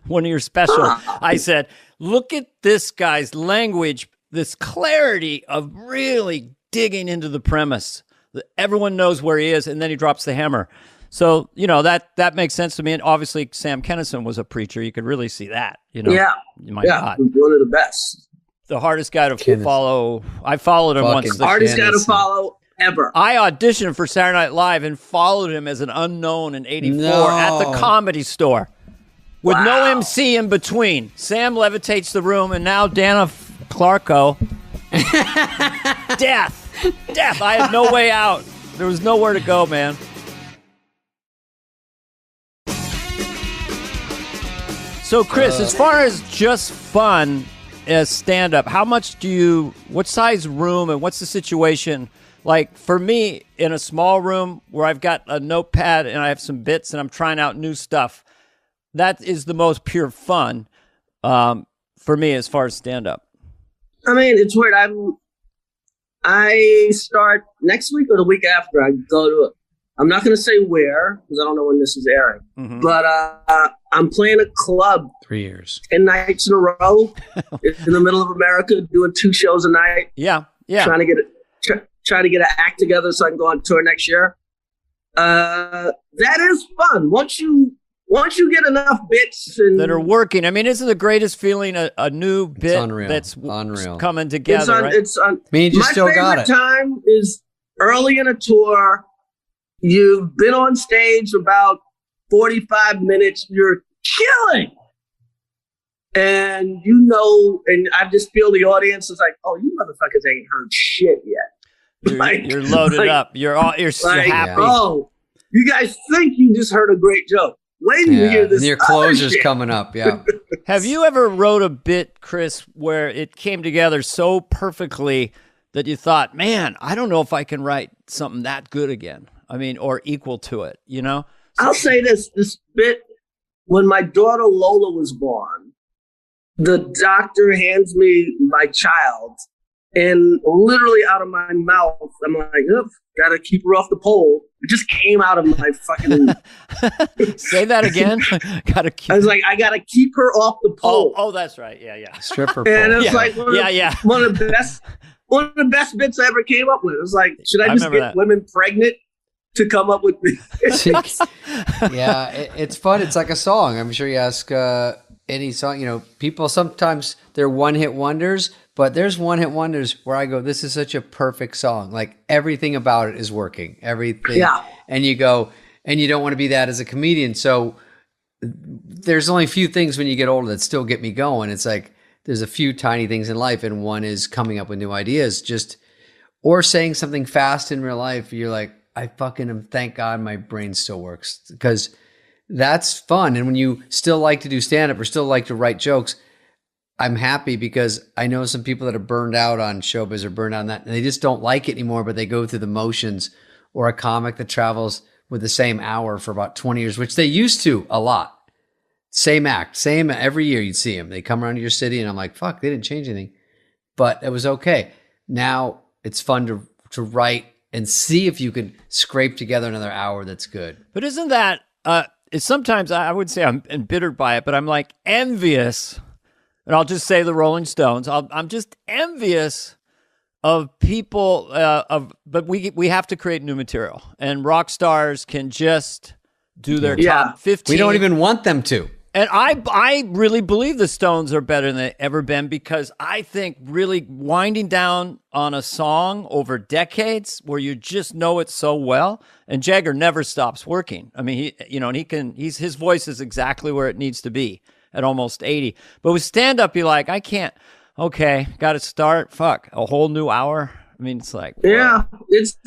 one of your special. I said, look at this guy's language, this clarity of really digging into the premise. Everyone knows where he is, and then he drops the hammer. So, that makes sense to me. And obviously, Sam Kinison was a preacher. You could really see that, Yeah. My God. One of the best. The hardest guy to follow. I followed him once. The hardest guy to follow ever. I auditioned for Saturday Night Live and followed him as an unknown in 84 at the Comedy Store with no MC in between. Sam levitates the room, and now Dana Clarko. Death. I had no way out. There was nowhere to go, man. So, Chris, as far as just fun as stand-up, what size room and what's the situation? Like, for me, in a small room where I've got a notepad and I have some bits and I'm trying out new stuff, that is the most pure fun for me as far as stand-up. I mean, it's weird. I start next week or the week after. I go to I'm not going to say where because I don't know when this is airing. Mm-hmm. But I'm playing a club 3 years, 10 nights in a row in the middle of America, doing 2 shows a night. Yeah. Trying to get an act together so I can go on tour next year. That is fun. Once you get enough bits that are working. I mean, isn't the greatest feeling a new bit that's unreal coming together? You still got it. My favorite time is early in a tour. You've been on stage about 45 minutes. You're killing. And and I just feel the audience is like, oh, you motherfuckers ain't heard shit yet. You're loaded up. You're happy. Oh, you guys think you just heard a great joke. Wait till you hear this. And your closer's coming up, yeah. Have you ever wrote a bit, Chris, where it came together so perfectly that you thought, man, I don't know if I can write something that good again? I mean, or equal to it, I'll say this bit, when my daughter Lola was born, the doctor hands me my child, and literally out of my mouth, I'm like, gotta keep her off the pole. It just came out of my fucking... Say that again. I was like, I gotta keep her off the pole. Oh, that's right. Yeah. Stripper pole. And it's like one of the best bits I ever came up with. It was like, should I just get women pregnant to come up with this? Yeah, it's fun. It's like a song. I'm sure you ask any song, people sometimes they're one-hit wonders, but there's one-hit wonders where I go, this is such a perfect song. Like everything about it is working. Everything. Yeah. And you go, and you don't want to be that as a comedian. So there's only a few things when you get older that still get me going. It's like there's a few tiny things in life, and one is coming up with new ideas, or saying something fast in real life. You're like, I fucking am, thank God my brain still works, because that's fun. And when you still like to do stand-up or still like to write jokes, I'm happy because I know some people that are burned out on showbiz or burned out on that, and they just don't like it anymore, but they go through the motions. Or a comic that travels with the same hour for about 20 years, which they used to a lot. Same act, same every year you'd see them. They come around to your city, and I'm like, fuck, they didn't change anything. But it was okay. Now it's fun to write and see if you can scrape together another hour that's good. But isn't that, sometimes I would say I'm embittered by it, but I'm like envious, and I'll just say the Rolling Stones. I'm just envious of people, but we have to create new material, and rock stars can just do their top 15. We don't even want them to. And I really believe the Stones are better than they've ever been, because I think really winding down on a song over decades where you just know it so well, and Jagger never stops working. I mean, his voice is exactly where it needs to be at almost 80. But with stand up, you're like, I can't. Okay, got to start. Fuck, a whole new hour. I mean, it's like, yeah, it's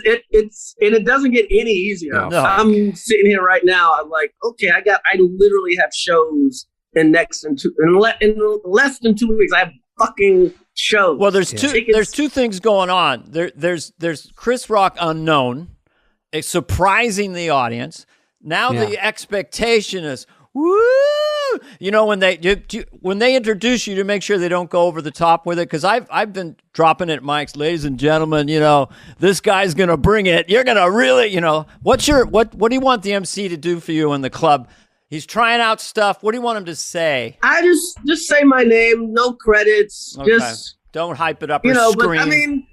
and it doesn't get any easier. No. I'm sitting here right now. I'm like, okay, I literally have shows in less than 2 weeks. I have fucking shows. Well, there's two things going on. There's Chris Rock unknown, surprising the audience. Now the expectation is, woo, You know, when they introduce you, to make sure they don't go over the top with it, because I've been dropping it, mics, ladies and gentlemen. You know, this guy's gonna bring it. You're gonna really, you know, what do you want the MC to do for you in the club? He's trying out stuff. What do you want him to say? I just say my name, no credits. Okay. Just don't hype it up. You or know, scream. but I mean,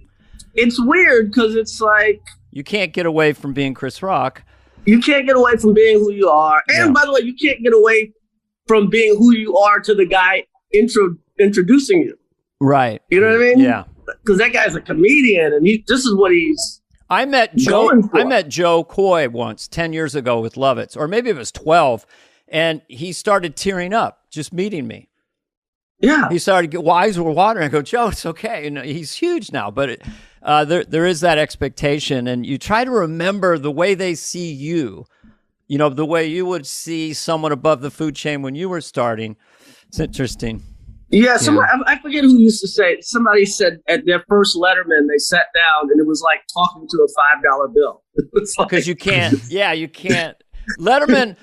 it's weird because it's like you can't get away from being Chris Rock. You can't get away from being who you are, and by the way, you can't get away from being who you are to the guy introducing you. Right. You know what I mean? Yeah. Because that guy's a comedian, and this is what he's. I met Joe Coy once 10 years ago with Lovitz, or maybe it was 12. And he started tearing up just meeting me. Yeah. He started to get eyes were watering. I go, Joe, it's okay. And he's huge now, but there is that expectation. And you try to remember the way they see you, you know, the way you would see someone above the food chain when you were starting. It's interesting. Yeah. I forget who used to say it. Somebody said at their first Letterman, they sat down and it was like talking to a $5 bill. Because you can't. Yeah, you can't. Letterman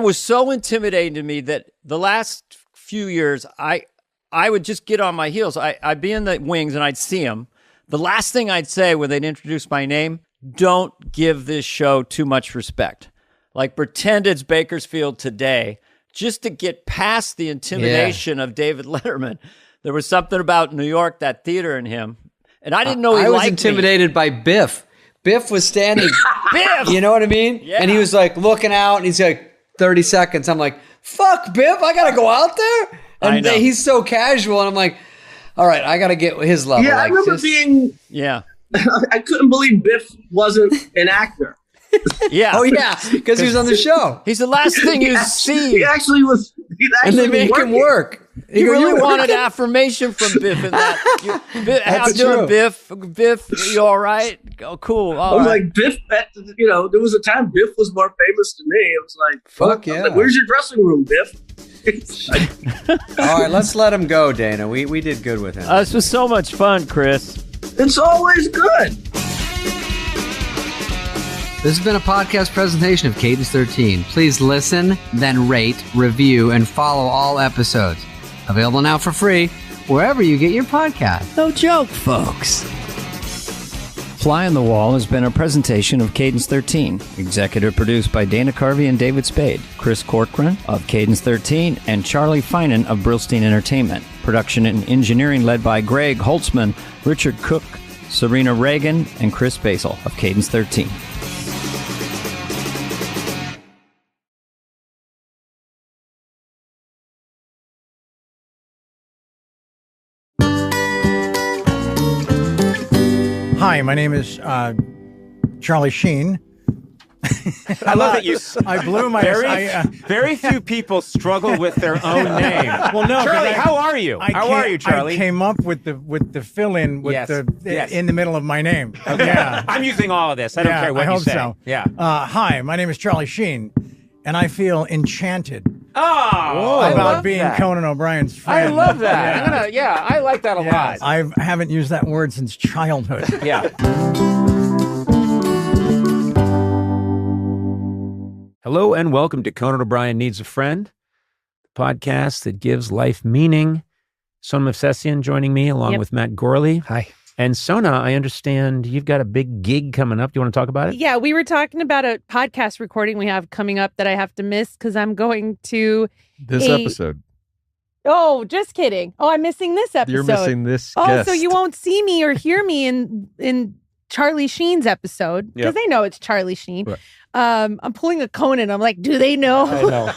was so intimidating to me that the last few years, I would just get on my heels. I'd be in the wings and I'd see him. The last thing I'd say when they'd introduce my name, don't give this show too much respect. Like pretend it's Bakersfield Today, just to get past the intimidation of David Letterman. There was something about New York, that theater in him. And I didn't know he liked me. I was intimidated by Biff. Biff was standing. Biff! You know what I mean? Yeah. And he was like looking out and he's like, 30 seconds. I'm like, fuck, Biff, I got to go out there? And he's so casual. And I'm like, all right, I got to get his level. Yeah, like, I remember being... Yeah. I couldn't believe Biff wasn't an actor. Yeah. Oh, yeah, because he was on the show. He's the last thing you see. He actually was... And they make him work. He really wanted affirmation from Biff in that. How you doing, Biff? Biff, you all right? Oh, cool. I was like, Biff, you know, there was a time Biff was more famous to me. It was like, fuck yeah. Like, where's your dressing room, Biff? All right, let's let him go, Dana. We did good with him. This was so much fun, Chris. It's always good. This has been a podcast presentation of Cadence 13. Please listen, then rate, review, and follow all episodes. Available now for free wherever you get your podcast. No joke, folks. Fly on the Wall has been a presentation of Cadence 13. Executive produced by Dana Carvey and David Spade. Chris Corcoran of Cadence 13 and Charlie Finan of Brillstein Entertainment. Production and engineering led by Greg Holtzman, Richard Cook, Serena Reagan, and Chris Basil of Cadence 13. Hi, my name is Charlie Sheen. I love that you. I blew my. Very few people struggle with their own name. Well, no, Charlie, how are you? How are you, Charlie? I came up with the fill-in with in the middle of my name. Okay. Yeah, I'm using all of this. I don't care what you say. I hope so. Yeah. Hi, my name is Charlie Sheen, and I feel enchanted. About being Conan O'Brien's friend. I love that. I like that a lot. I haven't used that word since childhood. Yeah. Hello and welcome to Conan O'Brien Needs a Friend, the podcast that gives life meaning. Sona Movsesian joining me along with Matt Gorley. Hi. And Sona, I understand you've got a big gig coming up. Do you want to talk about it? Yeah, we were talking about a podcast recording we have coming up that I have to miss because I'm going to this episode. Oh, just kidding. Oh, I'm missing this episode. You're missing this guest. So you won't see me or hear me in Charlie Sheen's episode because they know it's Charlie Sheen. Right. I'm pulling a Conan. I'm like, do they know? I know.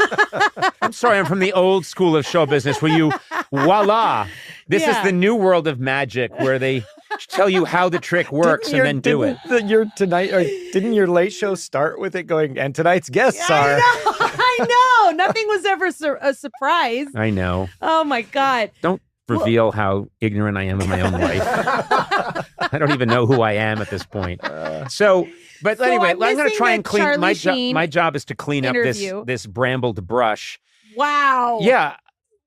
I'm sorry. I'm from the old school of show business where you, voila. This is the new world of magic where they tell you how the trick works and then do it. Didn't your late show start with it going, and tonight's guests are... I know. Nothing was ever a surprise. I know. Oh, my God. Don't reveal how ignorant I am of my own life. I don't even know who I am at this point. But anyway, I'm going to try and clean. My job is to clean up this brambled brush. Wow. Yeah.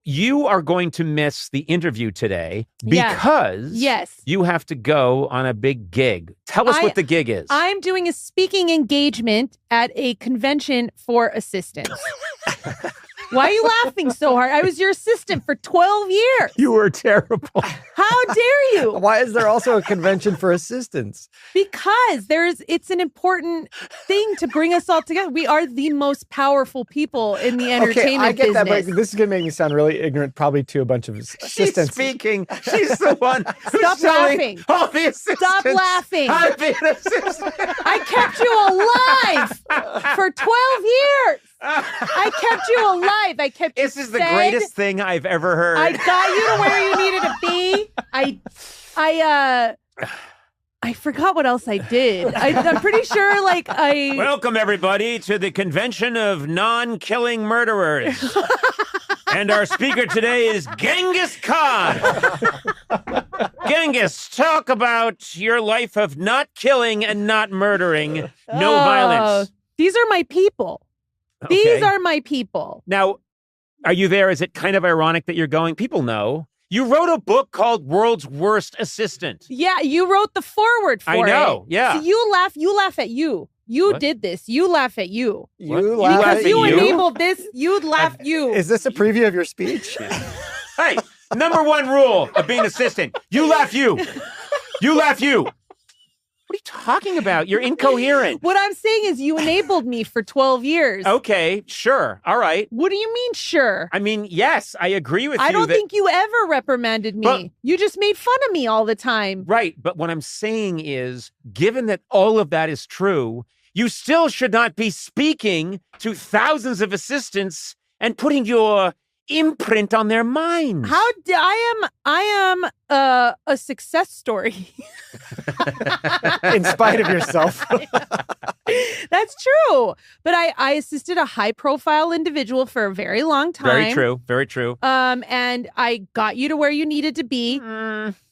You are going to miss the interview today because you have to go on a big gig. Tell us what the gig is. I'm doing a speaking engagement at a convention for assistants. Why are you laughing so hard? I was your assistant for 12 years. You were terrible. How dare you? Why is there also a convention for assistants? Because it's an important thing to bring us all together. We are the most powerful people in the entertainment business. That, but this is going to make me sound really ignorant, probably to a bunch of assistants. She's speaking. She's the one who's Stop laughing. All the assistants. Stop laughing. I'm being an assistant. I kept you alive for 12 years. I kept you alive. I kept you This is the greatest thing I've ever heard. I got you to where you needed to be. I forgot what else I did. I'm pretty sure, Welcome, everybody, to the Convention of Non-Killing Murderers. And our speaker today is Genghis Khan. Genghis, talk about your life of not killing and not murdering. No violence. These are my people. Okay. These are my people. Now, are you there? Is it kind of ironic that you're going? People know. You wrote a book called World's Worst Assistant. Yeah, you wrote the foreword for it. I know, yeah. So you laugh at you. You What? did this. You laugh at you. You laugh Because at you you? enabled this, you'd laugh you. Is this a preview of your speech? Hey, number one rule of being assistant. You laugh you. You laugh you. What are you talking about? You're incoherent. What I'm saying is you enabled me for 12 years. Okay, sure. All right. What do you mean, sure? I mean, yes, I agree with you. I don't think you ever reprimanded me. But- You just made fun of me all the time. Right, but what I'm saying is, given that all of that is true, you still should not be speaking to thousands of assistants and putting your imprint on their minds. I am a success story. In spite of yourself. That's true. But I assisted a high profile individual for a very long time. Very true. Very true. And I got you to where you needed to be.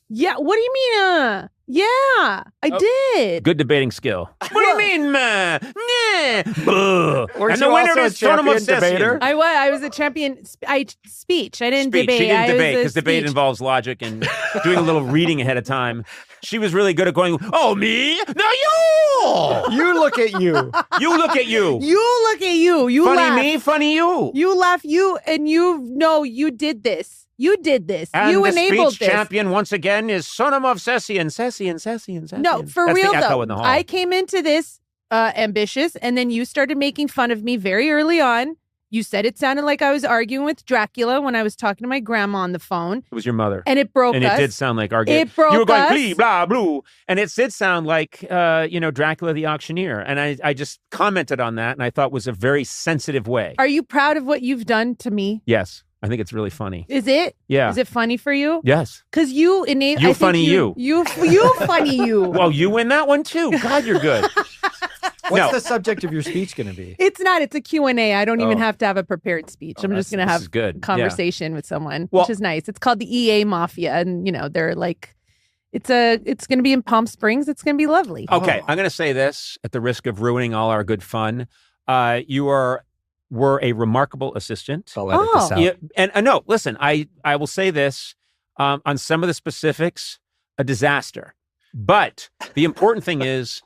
Yeah. What do you mean? Yeah, I did. Good debating skill. What do you mean, Nah. Weren't And you the winner also a is Sonam champion Obsessian. debater? I was a champion. Speech. I didn't debate. She didn't I debate was a because debate speech. involves logic and doing a little reading ahead of time. She was really good at going, oh, me? No, you! You look at you. You look at you. You look at you. You Funny laugh. me, funny you. You laugh. You you did this. You did this. And you the enabled speech this. champion once again is Sonam Obsessian. Sessian. No, for That's real the echo though. in the hall. I came into this ambitious, and then you started making fun of me very early on. You said it sounded like I was arguing with Dracula when I was talking to my grandma on the phone. It was your mother. And it broke And us. it did sound like arguing. It broke You were going, us. blee, blah, blue. And it did sound like, Dracula the auctioneer. And I just commented on that, and I thought was a very sensitive way. Are you proud of what you've done to me? Yes. I think it's really funny. Is it? Yeah. Is it funny for you? Yes. Because you enable. You funny you. You funny you. Well, you win that one too. God, you're good. What's the subject of your speech going to be? It's not. It's a Q&A. I don't even have to have a prepared speech. I'm just going to have good. a conversation with someone, Well- which is nice. It's called the EA Mafia. And, they're like, it's going to be in Palm Springs. It's going to be lovely. Okay. I'm going to say this at the risk of ruining all our good fun. You were a remarkable assistant. I'll edit this out. Yeah, and no, listen, I will say this on some of the specifics, a disaster. But the important thing is,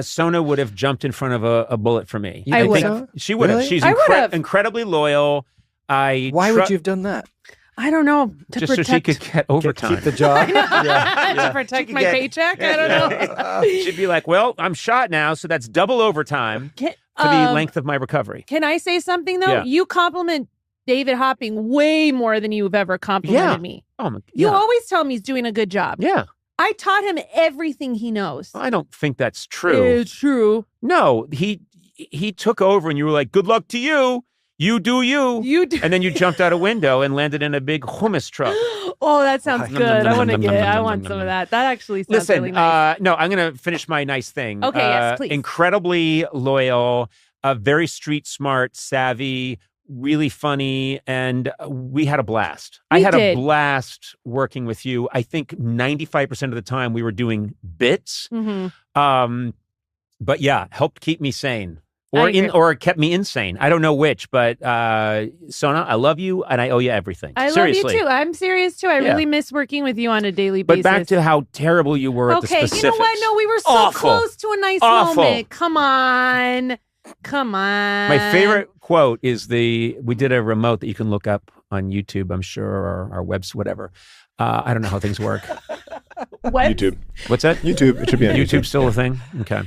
Sona would have jumped in front of a bullet for me. I would think have. She would have. Really? She's I would have. incredibly loyal. Why would you have done that? I don't know. To just protect, so she could get overtime. Keep the job? to protect my paycheck. I don't know. She'd be like, well, I'm shot now, so that's double overtime for the length of my recovery. Can I say something, though? Yeah. You compliment David Hopping way more than you've ever complimented me. Oh, my, You yeah. always tell me he's doing a good job. Yeah. I taught him everything he knows. I don't think that's true. It's true. No, he took over and you were like, good luck to you. You do you. You do. And then you jumped out a window and landed in a big hummus truck. Oh, that sounds good. I want some of that. That actually sounds Listen, really nice. no, I'm going to finish my nice thing. Okay, yes, please. Incredibly loyal, very street smart, savvy, really funny, and we had a blast. I had a blast working with you. I think 95% of the time we were doing bits. Mm-hmm. But yeah, helped keep me sane. Or kept me insane. I don't know which, but Sona, I love you and I owe you everything. Seriously. Love you too. I'm serious too. I really miss working with you on a daily basis. But back to how terrible you were at the specifics. Okay, you know what? No, we were so close to a nice moment. Come on. My favorite quote is we did a remote that you can look up on YouTube, I'm sure, or our website, whatever. I don't know how things work. What? YouTube. What's that? YouTube. It should be on YouTube. YouTube's still a thing? Okay.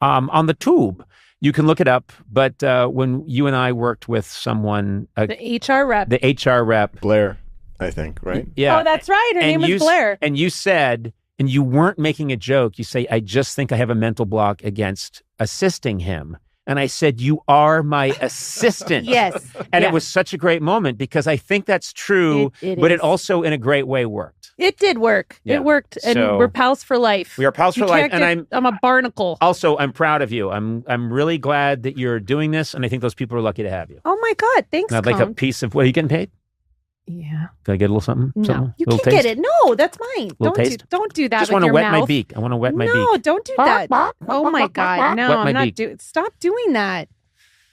On the tube, you can look it up. But when you and I worked with someone... the HR rep. The HR rep. Blair, I think, right? Yeah. Oh, that's right. Her name was Blair. And you said, and you weren't making a joke, you say, I just think I have a mental block against assisting him. And I said, you are my assistant. Yes. And it was such a great moment because I think that's true, but it also in a great way worked. It did work. Yeah. It worked. And we're pals for life. We are pals for life. And I'm a barnacle. Also, I'm proud of you. I'm really glad that you're doing this. And I think those people are lucky to have you. Oh my God. Thanks, and I'd like a piece of, what, are you getting paid? Yeah. Can I get a little something? No, something? you can't get it. No, that's mine. Don't do that. Just want to wet my beak. I want to wet my beak. No, don't do that. Oh my God. No, I'm not doing. Stop doing that.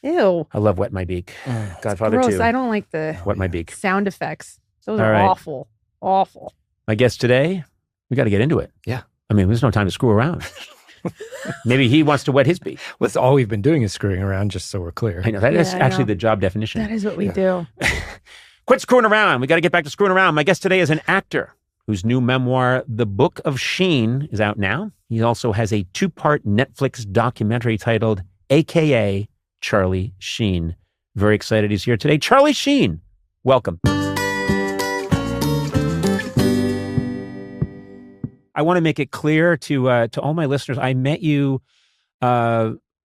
Ew. I love wet my beak. Godfather gross. 2. I don't like the wet my beak sound effects. Those are awful. Awful. My guest today, we got to get into it. Yeah. I mean, there's no time to screw around. Maybe he wants to wet his beak. Well, that's all we've been doing is screwing around, just so we're clear. I know. That is actually the job definition. That is what we do. Quit screwing around. We got to get back to screwing around. My guest today is an actor whose new memoir, The Book of Sheen, is out now. He also has a 2-part Netflix documentary titled AKA Charlie Sheen. Very excited he's here today. Charlie Sheen, welcome. I want to make it clear to all my listeners, I met you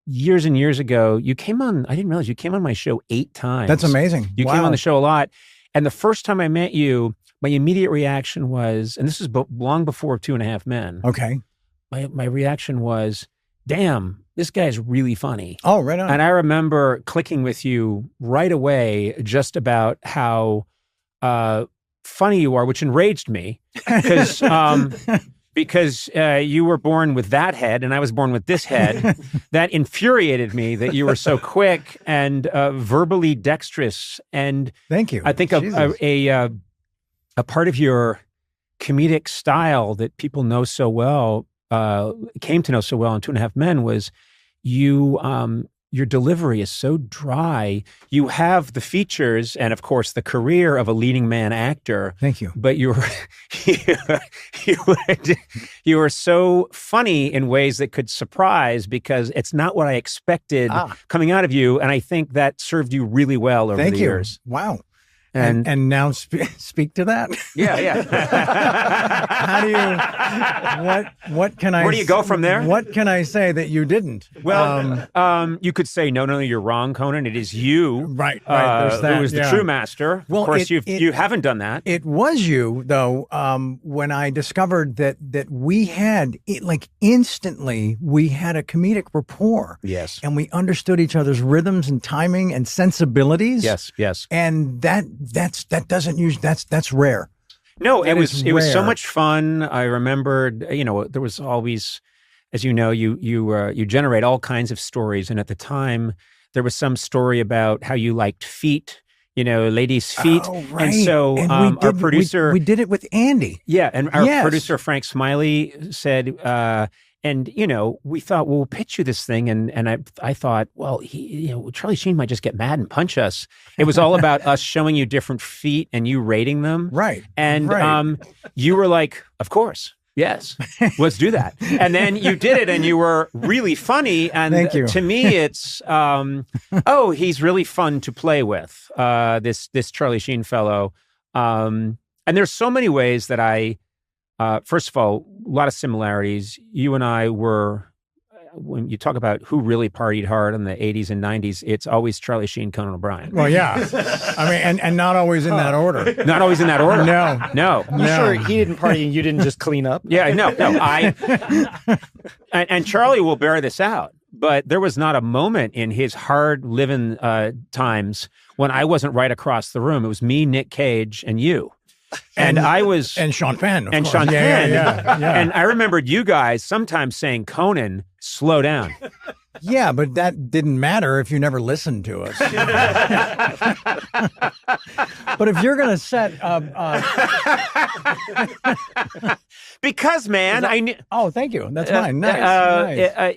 years and years ago. You came on, I didn't realize you came on my show 8 times. That's amazing. You came on the show a lot. And the first time I met you, my immediate reaction was, and this is long before 2.5 Men. Okay. My reaction was, damn, this guy's really funny. Oh, right on. And I remember clicking with you right away just about how funny you are, which enraged me because you were born with that head and I was born with this head. That infuriated me that you were so quick and verbally dexterous. And thank you. I think a part of your comedic style that people know so well, came to know so well in 2.5 Men was your delivery is so dry. You have the features and, of course, the career of a leading man actor. Thank you. But you were so funny in ways that could surprise because it's not what I expected coming out of you. And I think that served you really well over the years. Wow. And now speak to that. Yeah. How do you? What can I? Where do you go from there? What can I say that you didn't? Well, you could say no, you're wrong, Conan. It is you, right. There's that. Who is the true master. Well, of course, you haven't done that. It was you though. When I discovered that we had instantly we had a comedic rapport. Yes, and we understood each other's rhythms and timing and sensibilities. Yes, and that's rare. No, it was so much fun. I remembered, there was always, as you know, you generate all kinds of stories, and at the time there was some story about how you liked feet, ladies' feet. Oh, right. And so our producer, we did it with Andy. Yeah, and our producer Frank Smiley said. And, we thought, well, we'll pitch you this thing. And I thought, well, Charlie Sheen might just get mad and punch us. It was all about us showing you different feet and you rating them. Right. And you were like, of course. Yes, let's do that. And then you did it and you were really funny. And thank you. To me, it's, he's really fun to play with, this Charlie Sheen fellow. And there's so many ways that first of all, a lot of similarities. You and I were, when you talk about who really partied hard in the 80s and 90s, it's always Charlie Sheen, Conan O'Brien. Well, yeah. I mean, and not always in that order. Not always in that order. No. You sure he didn't party and you didn't just clean up? Yeah, no. And Charlie will bear this out, but there was not a moment in his hard living times when I wasn't right across the room. It was me, Nick Cage, and you. And I was... And Sean Penn, And Sean Penn. Yeah. And I remembered you guys sometimes saying, Conan, slow down. Yeah, but that didn't matter if you never listened to us. But if you're going to set Because, man, I knew. Oh, thank you. That's fine. Nice.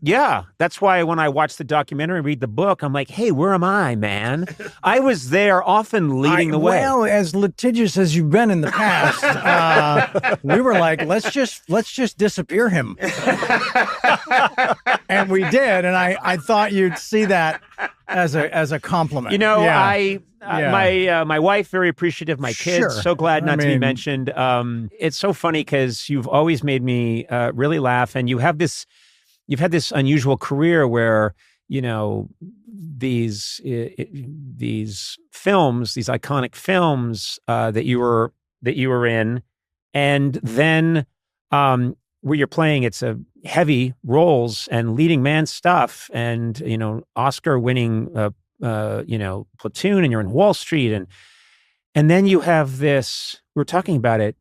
Yeah. That's why when I watch the documentary, read the book, I'm like, hey, where am I, man? I was there, often leading the way. Well, as litigious as you've been in the past, we were like, let's just disappear him, and we did. And I thought you'd see that as a compliment. You know, my wife, very appreciative. My kids, so glad not to be mentioned. It's so funny because you've always made me really laugh, and you've had this unusual career where, you know, these films, these iconic films that you were in, and then where you're playing, it's a heavy roles and leading man stuff, and you know, Oscar winning Platoon, and you're in Wall Street, and then you have this, we were talking about it,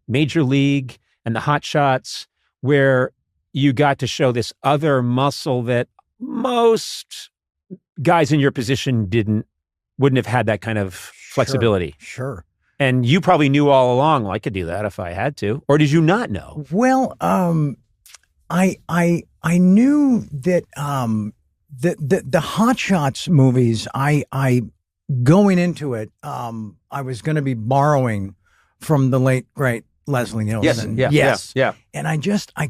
Major League and the Hot Shots, where you got to show this other muscle that most guys in your position wouldn't have had that kind of flexibility. Sure. And you probably knew all along, well, I could do that if I had to. Or did you not know? Well, I knew that the Hot Shots movies, I going into it, I was going to be borrowing from the late great Leslie Nielsen. Yes. And I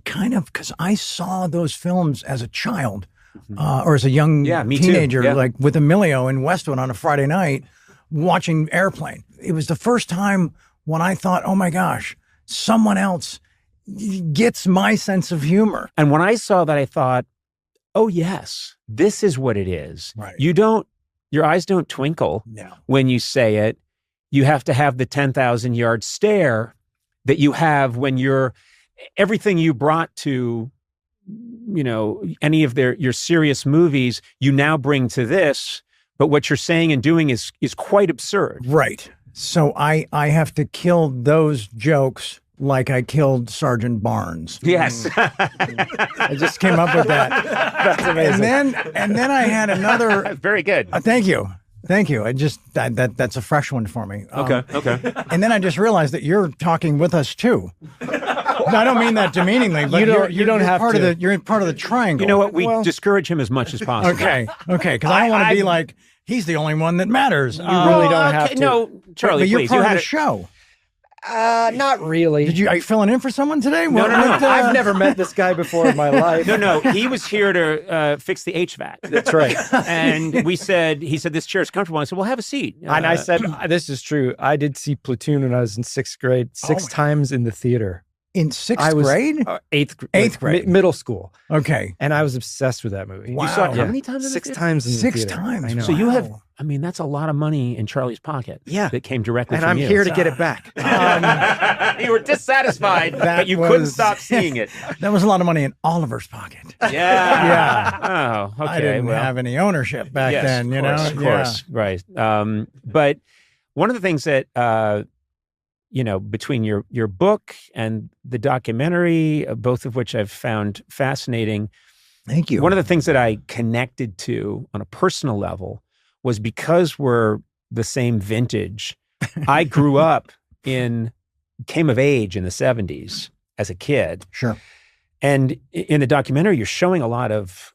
kind of, because I saw those films as a child, or as a young teenager, like with Emilio in Westwood on a Friday night, watching Airplane. It was the first time when I thought, oh my gosh, someone else gets my sense of humor. And when I saw that, I thought, oh yes, this is what it is. Right. Your eyes don't twinkle when you say it. You have to have the 10,000-yard stare that you have when everything you brought to, you know, any of your serious movies, you now bring to this. But what you're saying and doing is quite absurd. Right. So I have to kill those jokes like I killed Sergeant Barnes. Yes. I just came up with that. That's amazing. And then I had another. Very good. Thank you. I just, that's a fresh one for me. Okay. And then I just realized that you're talking with us too. I don't mean that demeaningly, but you don't have part to. You're part of the triangle. You know what? We discourage him as much as possible. Okay. Because I don't want to be like, he's the only one that matters. You really don't have to. No, Charlie, but you're please. part of the show. Not really. Are you filling in for someone today? No. I've never met this guy before in my life. No. He was here to fix the HVAC. That's right. And he said, this chair is comfortable. I said, well, have a seat. And I said, this is true. I did see Platoon when I was in 6th grade, six times in the theater. In 6th grade? 8th grade. Middle school. Okay. And I was obsessed with that movie. Wow. You saw it how many times? 6 times in the theater. 6 times. I know. So you have, that's a lot of money in Charlie's pocket. Yeah. That came directly and from I'm you. here to get it back. You were dissatisfied, but you couldn't stop seeing it. That was a lot of money in Oliver's pocket. Yeah. Oh, okay. I didn't have any ownership back then, you know? Of course. Right. But one of the things that, between your book and the documentary, both of which I've found fascinating. Thank you. One of the things that I connected to on a personal level was because we're the same vintage. I grew up came of age in the 70s as a kid. Sure. And in the documentary, you're showing a lot of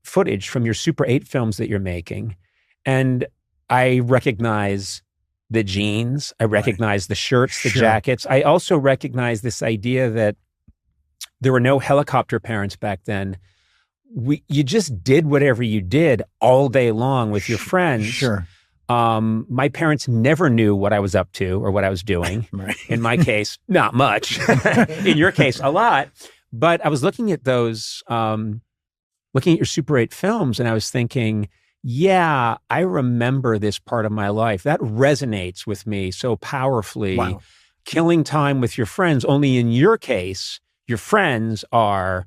footage from your Super 8 films that you're making. And I recognize the jeans. I recognize the shirts, the jackets. I also recognize this idea that there were no helicopter parents back then. You just did whatever you did all day long with your friends. Sure. My parents never knew what I was up to or what I was doing. Right. In my case, not much. In your case, a lot. But I was looking at those, looking at your Super 8 films, and I was thinking, yeah, I remember this part of my life. That resonates with me so powerfully. Wow. Killing time with your friends. Only in your case, your friends are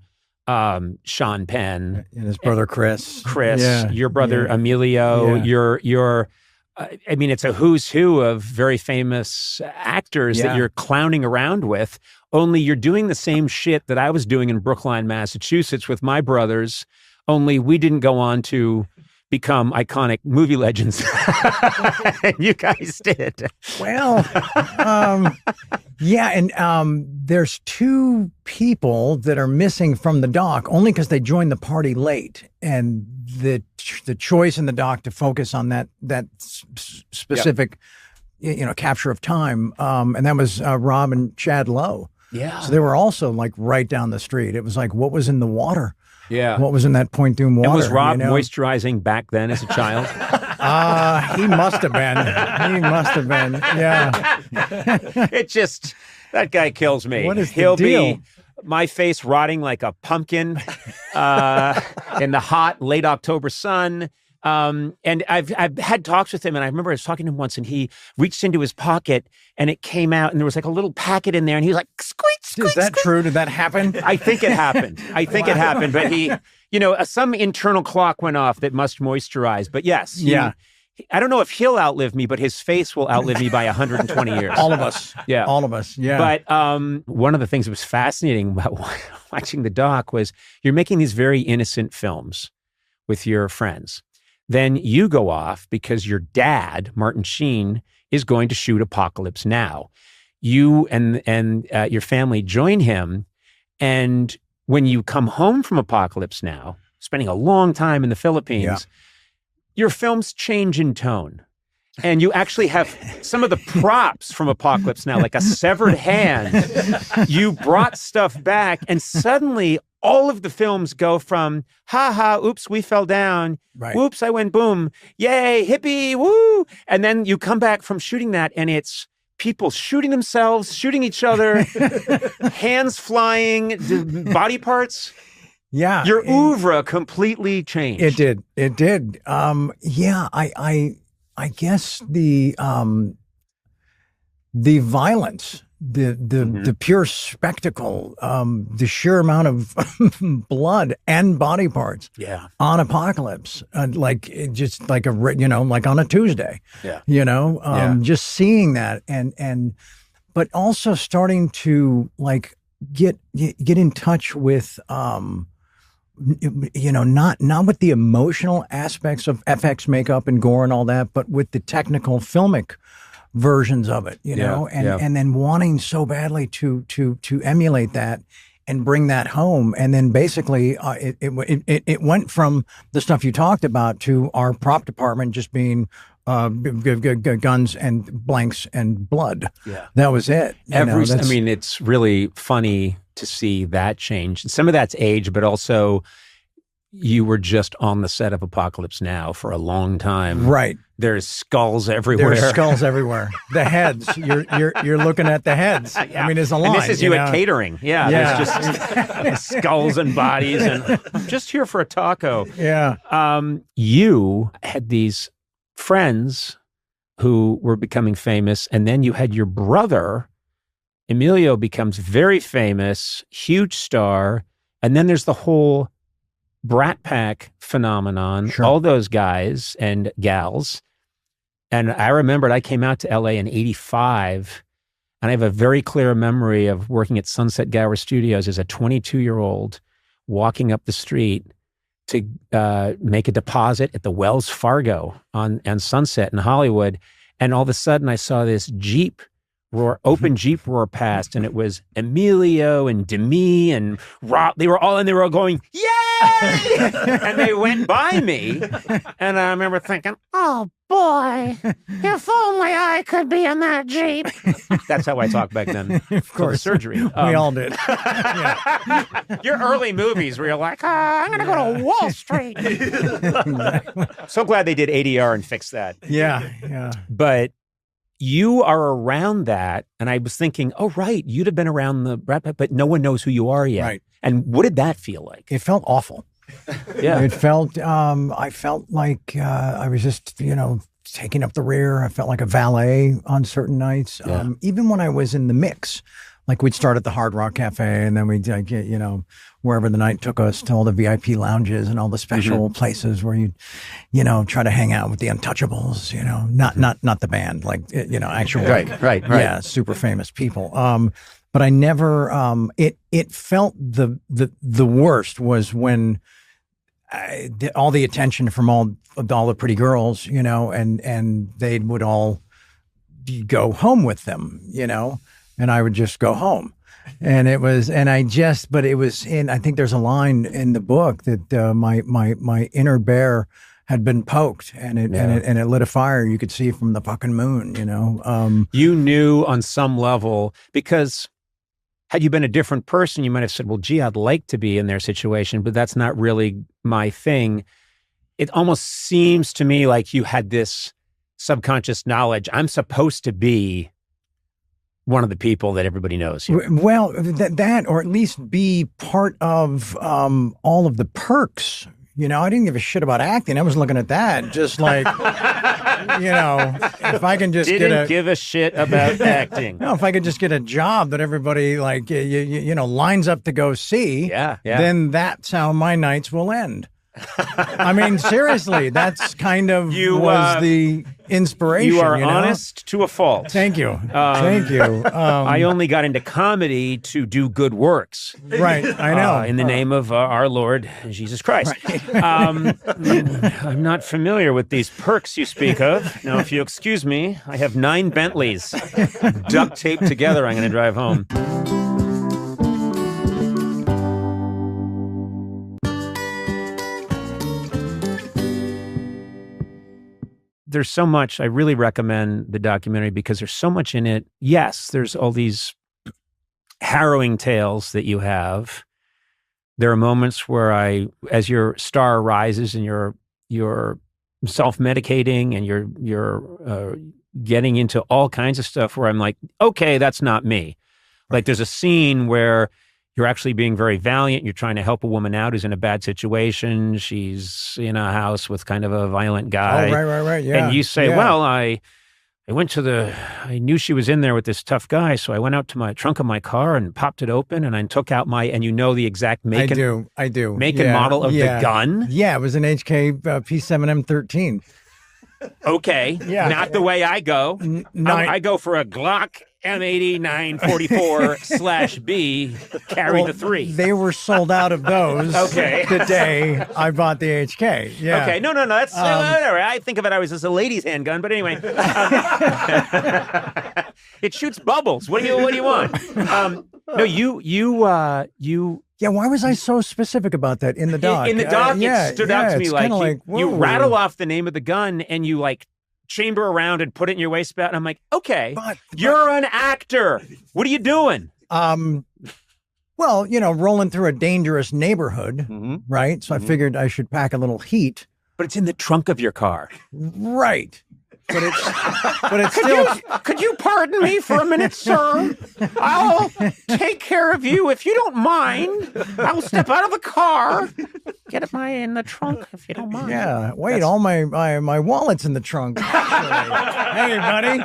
Sean Penn and his brother Chris, your brother Emilio, your it's a who's who of very famous actors that you're clowning around with. Only you're doing the same shit that I was doing in Brookline, Massachusetts with my brothers. Only we didn't go on to become iconic movie legends. You guys did. Well, yeah, and there's two people that are missing from the doc only because they joined the party late, and the choice in the doc to focus on that specific, capture of time, and that was Rob and Chad Lowe. Yeah. So they were also like right down the street. It was like, what was in the water? Yeah. What was in that Point Doom water? And was Rob moisturizing back then as a child? He must have been. He must have been. Yeah. That guy kills me. What is the deal? Be my face rotting like a pumpkin in the hot late October sun. And I've had talks with him, and I remember I was talking to him once, and he reached into his pocket, and it came out, and there was like a little packet in there, and he was like, squeak, squeak, Is that squeak. true? Did that happen? I think it happened. It happened, but he, some internal clock went off that must moisturize. But yes, I don't know if he'll outlive me, but his face will outlive me by 120 years. All of us. Yeah. All of us. Yeah. But one of the things that was fascinating about watching the doc was you're making these very innocent films with your friends. Then you go off because your dad, Martin Sheen, is going to shoot Apocalypse Now. You and your family join him. And when you come home from Apocalypse Now, spending a long time in the Philippines, your films change in tone. And you actually have some of the props from Apocalypse Now, like a severed hand. You brought stuff back, and suddenly all of the films go from, oops, we fell down. Right. Whoops, I went boom. Yay, hippie, woo. And then you come back from shooting that, and it's people shooting themselves, shooting each other, hands flying, body parts. Yeah. Your oeuvre completely changed. It did. I guess the violence, the pure spectacle, the sheer amount of blood and body parts on Apocalypse, like on a Tuesday, just seeing that but also starting to like get in touch with, not with the emotional aspects of FX makeup and gore and all that, but with the technical filmic versions of it, and then wanting so badly to emulate that and bring that home. And then basically it went from the stuff you talked about to our prop department just being guns and blanks and blood. Yeah. That was it. It's really funny to see that change. Some of that's age, but also you were just on the set of Apocalypse Now for a long time. Right. There's skulls everywhere. The heads. You're looking at the heads. Yeah. I mean, there's a line. And this is you at catering. Yeah. There's just skulls and bodies, and I'm just here for a taco. Yeah. You had these friends who were becoming famous, and then you had your brother, Emilio, becomes very famous, huge star, and then there's the whole Brat Pack phenomenon, all those guys and gals. And I remembered I came out to LA in 85, and I have a very clear memory of working at Sunset Gower Studios as a 22-year-old, walking up the street to make a deposit at the Wells Fargo on Sunset in Hollywood. And all of a sudden I saw this Jeep open Jeep roar past, and it was Emilio and Demi and Rob. They were all going, yay! And they went by me. And I remember thinking, oh boy, if only I could be in that Jeep. That's how I talked back then. Of course. Surgery. We all did. Your early movies where you're like, I'm going to go to Wall Street. So glad they did ADR and fixed that. Yeah. But you are around that, and I was thinking, oh, right, you'd have been around the Brat Pack, but no one knows who you are yet. Right. And what did that feel like? It felt awful. Yeah. It felt, I felt like I was just, taking up the rear. I felt like a valet on certain nights. Yeah. Even when I was in the mix, like we'd start at the Hard Rock Cafe, and then we'd get, wherever the night took us to all the VIP lounges and all the special places where you'd, try to hang out with the Untouchables, not the band, like, actual. Right. Yeah. Super famous people. But I never, it felt the worst was when all the attention from all the pretty girls, you know, and they would all go home with them, you know, and I would just go home. And it was, but it was I think there's a line in the book that my inner bear had been poked and it lit a fire. You could see from the fucking moon, you know. You knew on some level, because had you been a different person, you might have said, well, gee, I'd like to be in their situation, but that's not really my thing. It almost seems to me like you had this subconscious knowledge. I'm supposed to be one of the people that everybody knows here. Well, that or at least be part of all of the perks. You know, I didn't give a shit about acting. I was looking at that, just like, you know, if I can just give a shit about acting. No, if I could just get a job that everybody like, you know, lines up to go see, then that's how my nights will end. I mean, seriously, that's kind of was the inspiration. You are honest to a fault. Thank you. Thank you. I only got into comedy to do good works. Right, I know. In the name of our Lord Jesus Christ. Right. I'm not familiar with these perks you speak of. Now, if you excuse me, I have 9 Bentleys duct taped together. I'm going to drive home. There's so much. I really recommend the documentary because there's so much in it. Yes, there's all these harrowing tales that you have. There are moments where as your star rises and you're self-medicating and you're getting into all kinds of stuff where I'm like, okay, that's not me. Like there's a scene where you're actually being very valiant. You're trying to help a woman out who's in a bad situation. She's in a house with kind of a violent guy. Oh, right. Yeah. And you say, well, I knew she was in there with this tough guy. So I went out to my trunk of my car and popped it open and I took out and you know the exact make and model of the gun? Yeah, it was an HK P7M13. Okay. Yeah. Not the way I go. I go for a Glock M80 944/B, carry the 3. They were sold out of those the day I bought the HK. Yeah. Okay. No. That's whatever. I think of it always as a lady's handgun, but anyway. It shoots bubbles. What do you want? No, you. Yeah, why was I so specific about that in the doc? In the doc, it stood out to me like you rattle off the name of the gun and you like chamber around and put it in your waistband. And I'm like, okay, you're an actor. What are you doing? Well, you know, rolling through a dangerous neighborhood, right? So I figured I should pack a little heat. But it's in the trunk of your car. Right. But it's still. Could you pardon me for a minute, sir? I'll take care of you if you don't mind. I'll step out of the car. Get it in the trunk if you don't mind. Yeah. Wait, all my wallet's in the trunk. Hey, buddy.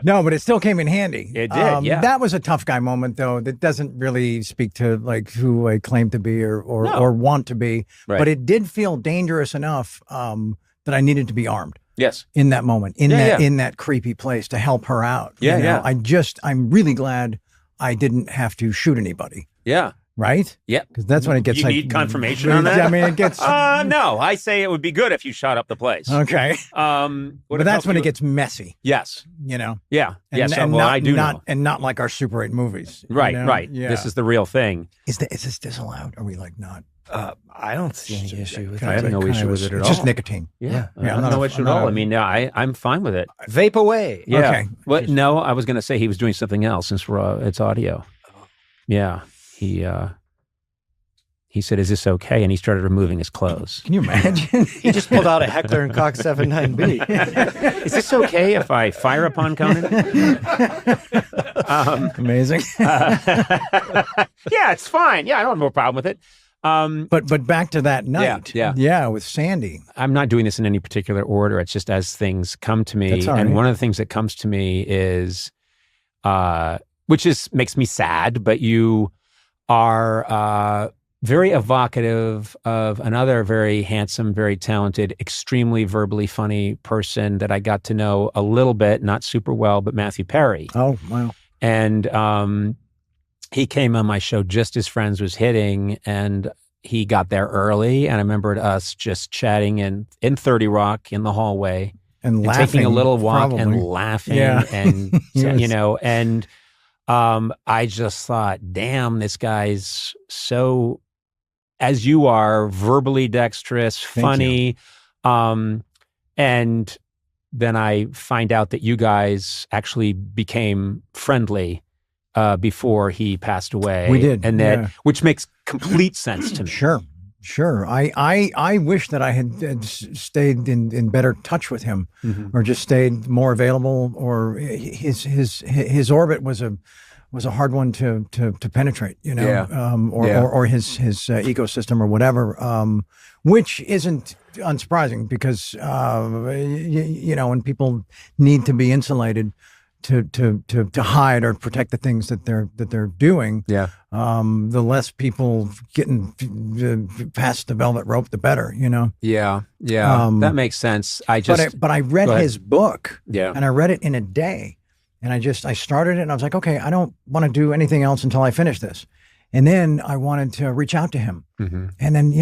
No, but it still came in handy. It did. Yeah. That was a tough guy moment, though. That doesn't really speak to like who I claim to be or want to be. Right. But it did feel dangerous enough. That I needed to be armed. Yes. In that moment, in that creepy place to help her out. Yeah, you know? I'm really glad I didn't have to shoot anybody. Yeah. Right? Yeah. Because that's when it gets you need confirmation on that? I mean, it gets... no, I say it would be good if you shot up the place. Okay. But that's when it gets messy. Yes. You know? Yeah. I do know. And not like our Super 8 movies. Right, you know? right. Yeah. This is the real thing. Is this disallowed? Are we like not... I don't see any issue with it. I have no issue with it at all. It's just nicotine. Yeah. No issue at all. I mean, I'm fine with it. Vape away. Yeah. Okay. Well, no, I was going to say he was doing something else since it's audio. Yeah. He said, "Is this okay?" And he started removing his clothes. Can you imagine? He just pulled out a Heckler & Koch 79B. Is this okay if I fire upon Conan? Amazing. Yeah, it's fine. Yeah, I don't have no problem with it. But back to that night. Yeah, with Sandy. I'm not doing this in any particular order. It's just as things come to me. That's all right. And one of the things that comes to me is, makes me sad, but you are very evocative of another very handsome, very talented, extremely verbally funny person that I got to know a little bit, not super well, but Matthew Perry. Oh, wow. And he came on my show just as Friends was hitting, and he got there early, and I remembered us just chatting in 30 Rock in the hallway and laughing, taking a little walk probably. and laughing and and I just thought, damn, this guy's so, as you are, verbally dexterous, funny. And then I find out that you guys actually became friendly before he passed away. We did, and that which makes complete sense to me. Sure. I wish that I had stayed in better touch with him, or just stayed more available. Or his orbit was a hard one to penetrate, or his ecosystem or whatever, which isn't unsurprising because when people need to be insulated to hide or protect the things that they're doing, the less people getting past the velvet rope, the better, that makes sense. But I read his book, and I read it in a day, and I started it, and I was like, okay, I don't want to do anything else until I finish this. And then I wanted to reach out to him. And then,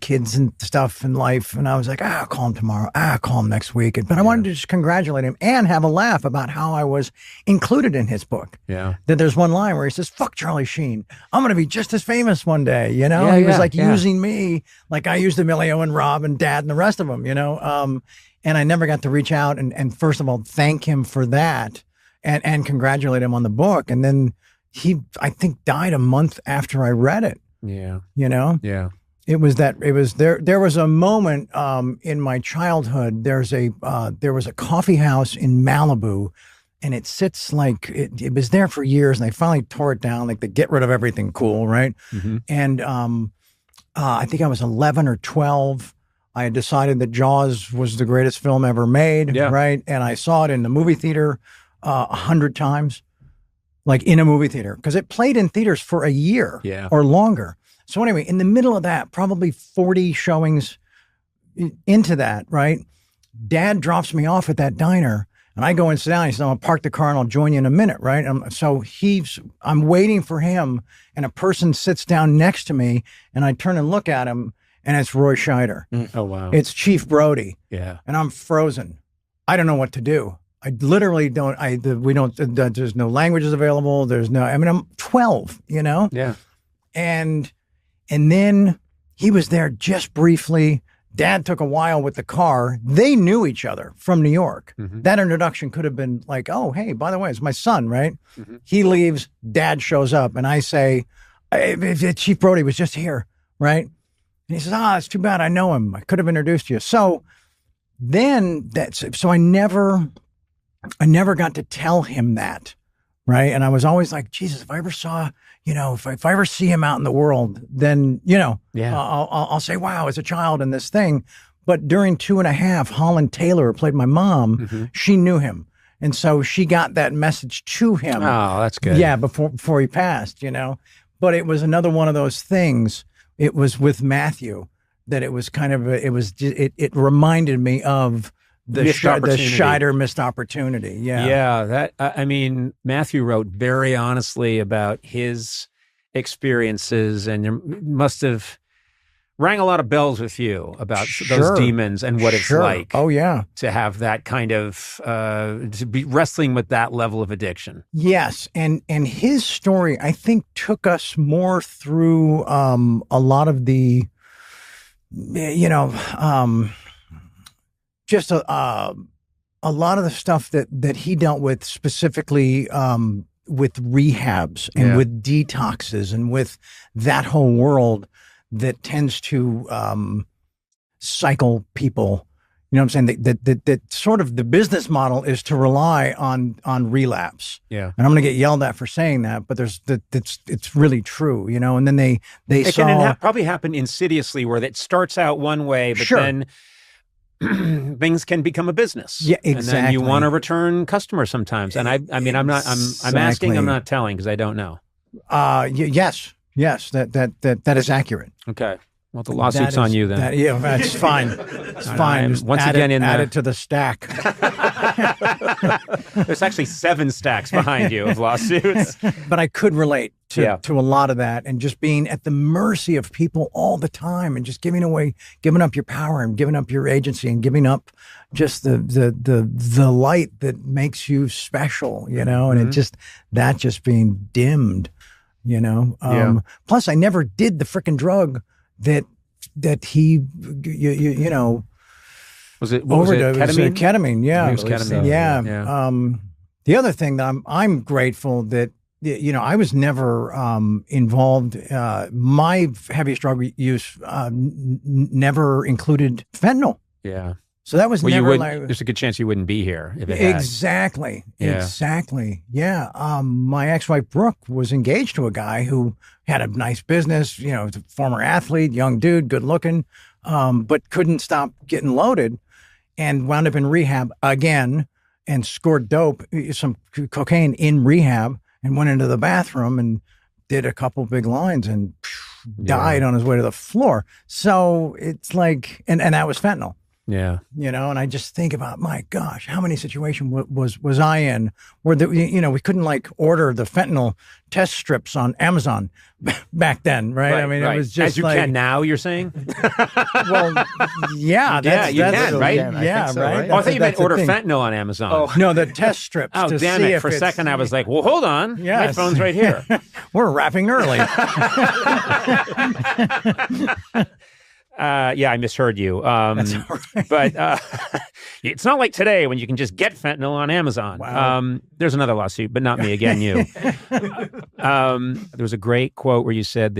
kids and stuff and life. And I was like, I'll call him tomorrow. I'll call him next week. But I wanted to just congratulate him and have a laugh about how I was included in his book. Yeah. That there's one line where he says, fuck Charlie Sheen. I'm going to be just as famous one day. He was using me like I used Emilio and Rob and Dad and the rest of them, And I never got to reach out and first of all, thank him for that and congratulate him on the book. And then he, I think, died a month after I read it. Yeah. Yeah. There was a moment in my childhood. There was a coffee house in Malibu, and it sits like it was there for years, and they finally tore it down, like to get rid of everything cool, right? And I think I was 11 or 12. I had decided that Jaws was the greatest film ever made, right? And I saw it in the movie theater 100 times. Like in a movie theater, because it played in theaters for a year or longer. So anyway, in the middle of that, probably 40 showings into that, right? Dad drops me off at that diner, and I go and sit down. He says, "I'll park the car and I'll join you in a minute," right? I'm waiting for him, and a person sits down next to me, and I turn and look at him, and it's Roy Scheider. Oh wow! It's Chief Brody. Yeah, and I'm frozen. I don't know what to do. I literally don't, there's no languages available. I'm 12, Yeah. And then he was there just briefly. Dad took a while with the car. They knew each other from New York. That introduction could have been like, oh, hey, by the way, it's my son, right? He leaves, Dad shows up, and I say, Chief Brody was just here, right? And he says, it's too bad I know him. I could have introduced you. So then I never got to tell him that, right? And I was always like, Jesus, if I ever saw, if I ever see him out in the world, then, I'll say, wow, as a child in this thing. But during 2.5, Holland Taylor, who played my mom, she knew him. And so she got that message to him. Oh, that's good. Yeah, before he passed, But it was another one of those things. It was with Matthew that it was kind of, it reminded me of the Scheider missed opportunity. Yeah. Matthew wrote very honestly about his experiences, and there must have rang a lot of bells with you about those demons and what it's like. Oh yeah, to have that kind of to be wrestling with that level of addiction. Yes, and his story, I think, took us more through a lot of the, just a lot of the stuff that he dealt with, specifically with rehabs and with detoxes and with that whole world that tends to cycle people. You know what I'm saying? That sort of the business model is to rely on relapse. Yeah. And I'm going to get yelled at for saying that, but it's really true, And then they can probably happen insidiously, where it starts out one way, but then things can become a business. Yeah, exactly. And then you want to return customers sometimes. And I'm asking, I'm not telling, because I don't know. Yes, that is accurate. Okay. Well, the lawsuit's on you then. That's fine. It's fine. Add it to the stack. There's actually 7 stacks behind you of lawsuits. But I could relate to a lot of that, and just being at the mercy of people all the time, and just giving up your power and giving up your agency and giving up just the light that makes you special, you know, and that just being dimmed, you know. Plus, I never did the frickin' drug that he, you know. Was it ketamine? Ketamine, yeah. It was ketamine. Yeah. The other thing that I'm grateful that, you know, I was never involved. My heaviest drug use never included fentanyl. Yeah. So that was never there's a good chance you wouldn't be here if it had. Exactly. Yeah. Exactly. Yeah. My ex-wife Brooke was engaged to a guy who had a nice business, you know, was a former athlete, young dude, good looking, but couldn't stop getting loaded and wound up in rehab again and scored some cocaine in rehab and went into the bathroom and did a couple big lines and died on his way to the floor. So it's like, and that was fentanyl. Yeah. You know, and I just think about, my gosh, how many situations was I in where, you know, we couldn't like order the fentanyl test strips on Amazon back then, right? I mean, it was just as you can now, you're saying? Well, yeah. You can, right? Yeah, so, right? Oh, I thought you meant order fentanyl on Amazon. Oh, no, the test strips. Oh, damn it. For a second, I was like, well, hold on. My phone's right here. We're wrapping early. Yeah, I misheard you. That's all right. But it's not like today when you can just get fentanyl on Amazon. Wow. There's another lawsuit, but not me, again, you. There was a great quote where you said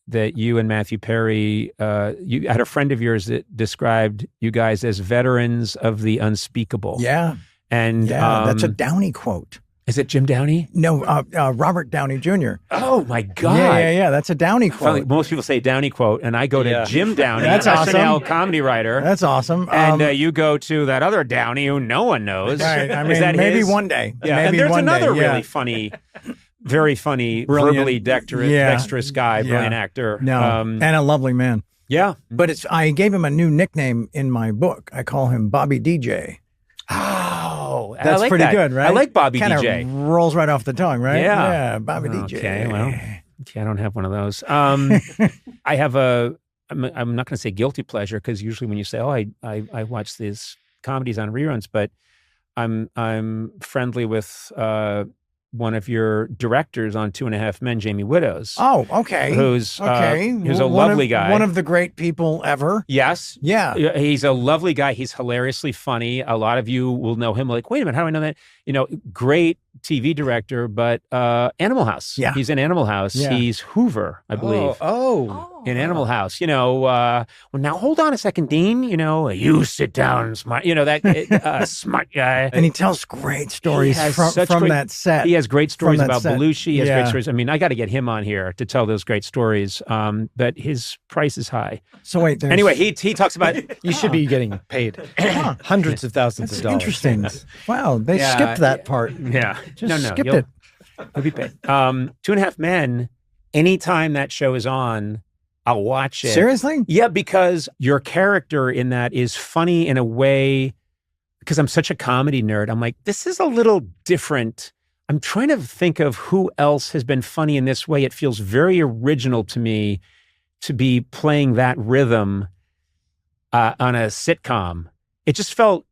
that you and Matthew Perry, you had a friend of yours that described you guys as veterans of the unspeakable. Yeah. And that's a Downey quote. Is it Jim Downey? No, Robert Downey Jr. Oh, my God. Yeah. That's a Downey quote. Most people say Downey quote, and I go to Jim Downey, That's awesome. SNL comedy writer. That's awesome. And you go to that other Downey who no one knows. Right. I mean, is that maybe his? one day. Yeah. Maybe and there's one another day. really funny, very funny, verbally dexterous guy, brilliant actor. No, and a lovely man. Yeah. But I gave him a new nickname in my book. I call him Bobby DJ. Oh, that's like pretty that. good, right? I like Bobby Kinda DJ. Rolls right off the tongue, right? Yeah, Bobby DJ. Okay, well, I don't have one of those. I have I'm not going to say guilty pleasure because usually when you say, "Oh, I watch these comedies on reruns," but I'm friendly with one of your directors on 2.5 Men, Jamie Widows. Oh, okay. Who's a lovely guy. One of the great people ever. Yes. Yeah. He's a lovely guy. He's hilariously funny. A lot of you will know him like, wait a minute, how do I know that? You know, great TV director, but Animal House. Yeah. He's in Animal House. Yeah. He's Hoover, I believe. In Animal House. You know, well, now hold on a second, Dean. You know, you sit down, smart. You know, that smart guy. And he tells great stories from that set. He has great stories about set. Belushi. He has great stories. I mean, I got to get him on here to tell those great stories. But his price is high. So wait. Anyway, he talks about you should be getting paid hundreds of thousands of dollars. Interesting. Wow, they skipped that part. Yeah, just skipped it. He'll be paid. 2.5 Men. Anytime that show is on, I'll watch it. Seriously? Yeah, because your character in that is funny in a way, because I'm such a comedy nerd. I'm like, this is a little different. I'm trying to think of who else has been funny in this way. It feels very original to me to be playing that rhythm on a sitcom. It just felt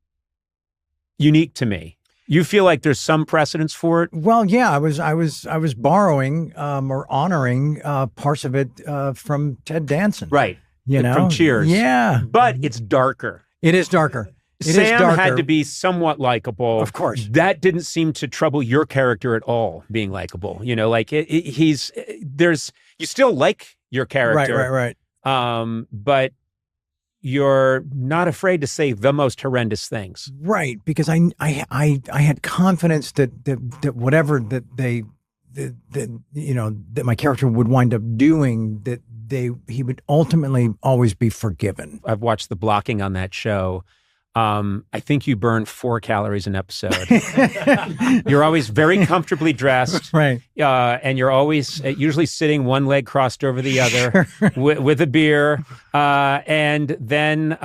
unique to me. You feel like there's some precedence for it? Well, yeah, I was borrowing or honoring parts of it from Ted Danson. Right. You know? From Cheers. Yeah. But it's darker. It is darker. Sam had to be somewhat likable. Of course. That didn't seem to trouble your character at all, being likable. You know, like you still like your character. Right. But you're not afraid to say the most horrendous things. Right. Because I had confidence that whatever that my character would wind up doing, that he would ultimately always be forgiven. I've watched the blocking on that show. I think you burn 4 calories an episode. You're always very comfortably dressed. Right. And you're always usually sitting one leg crossed over the other with a beer. And then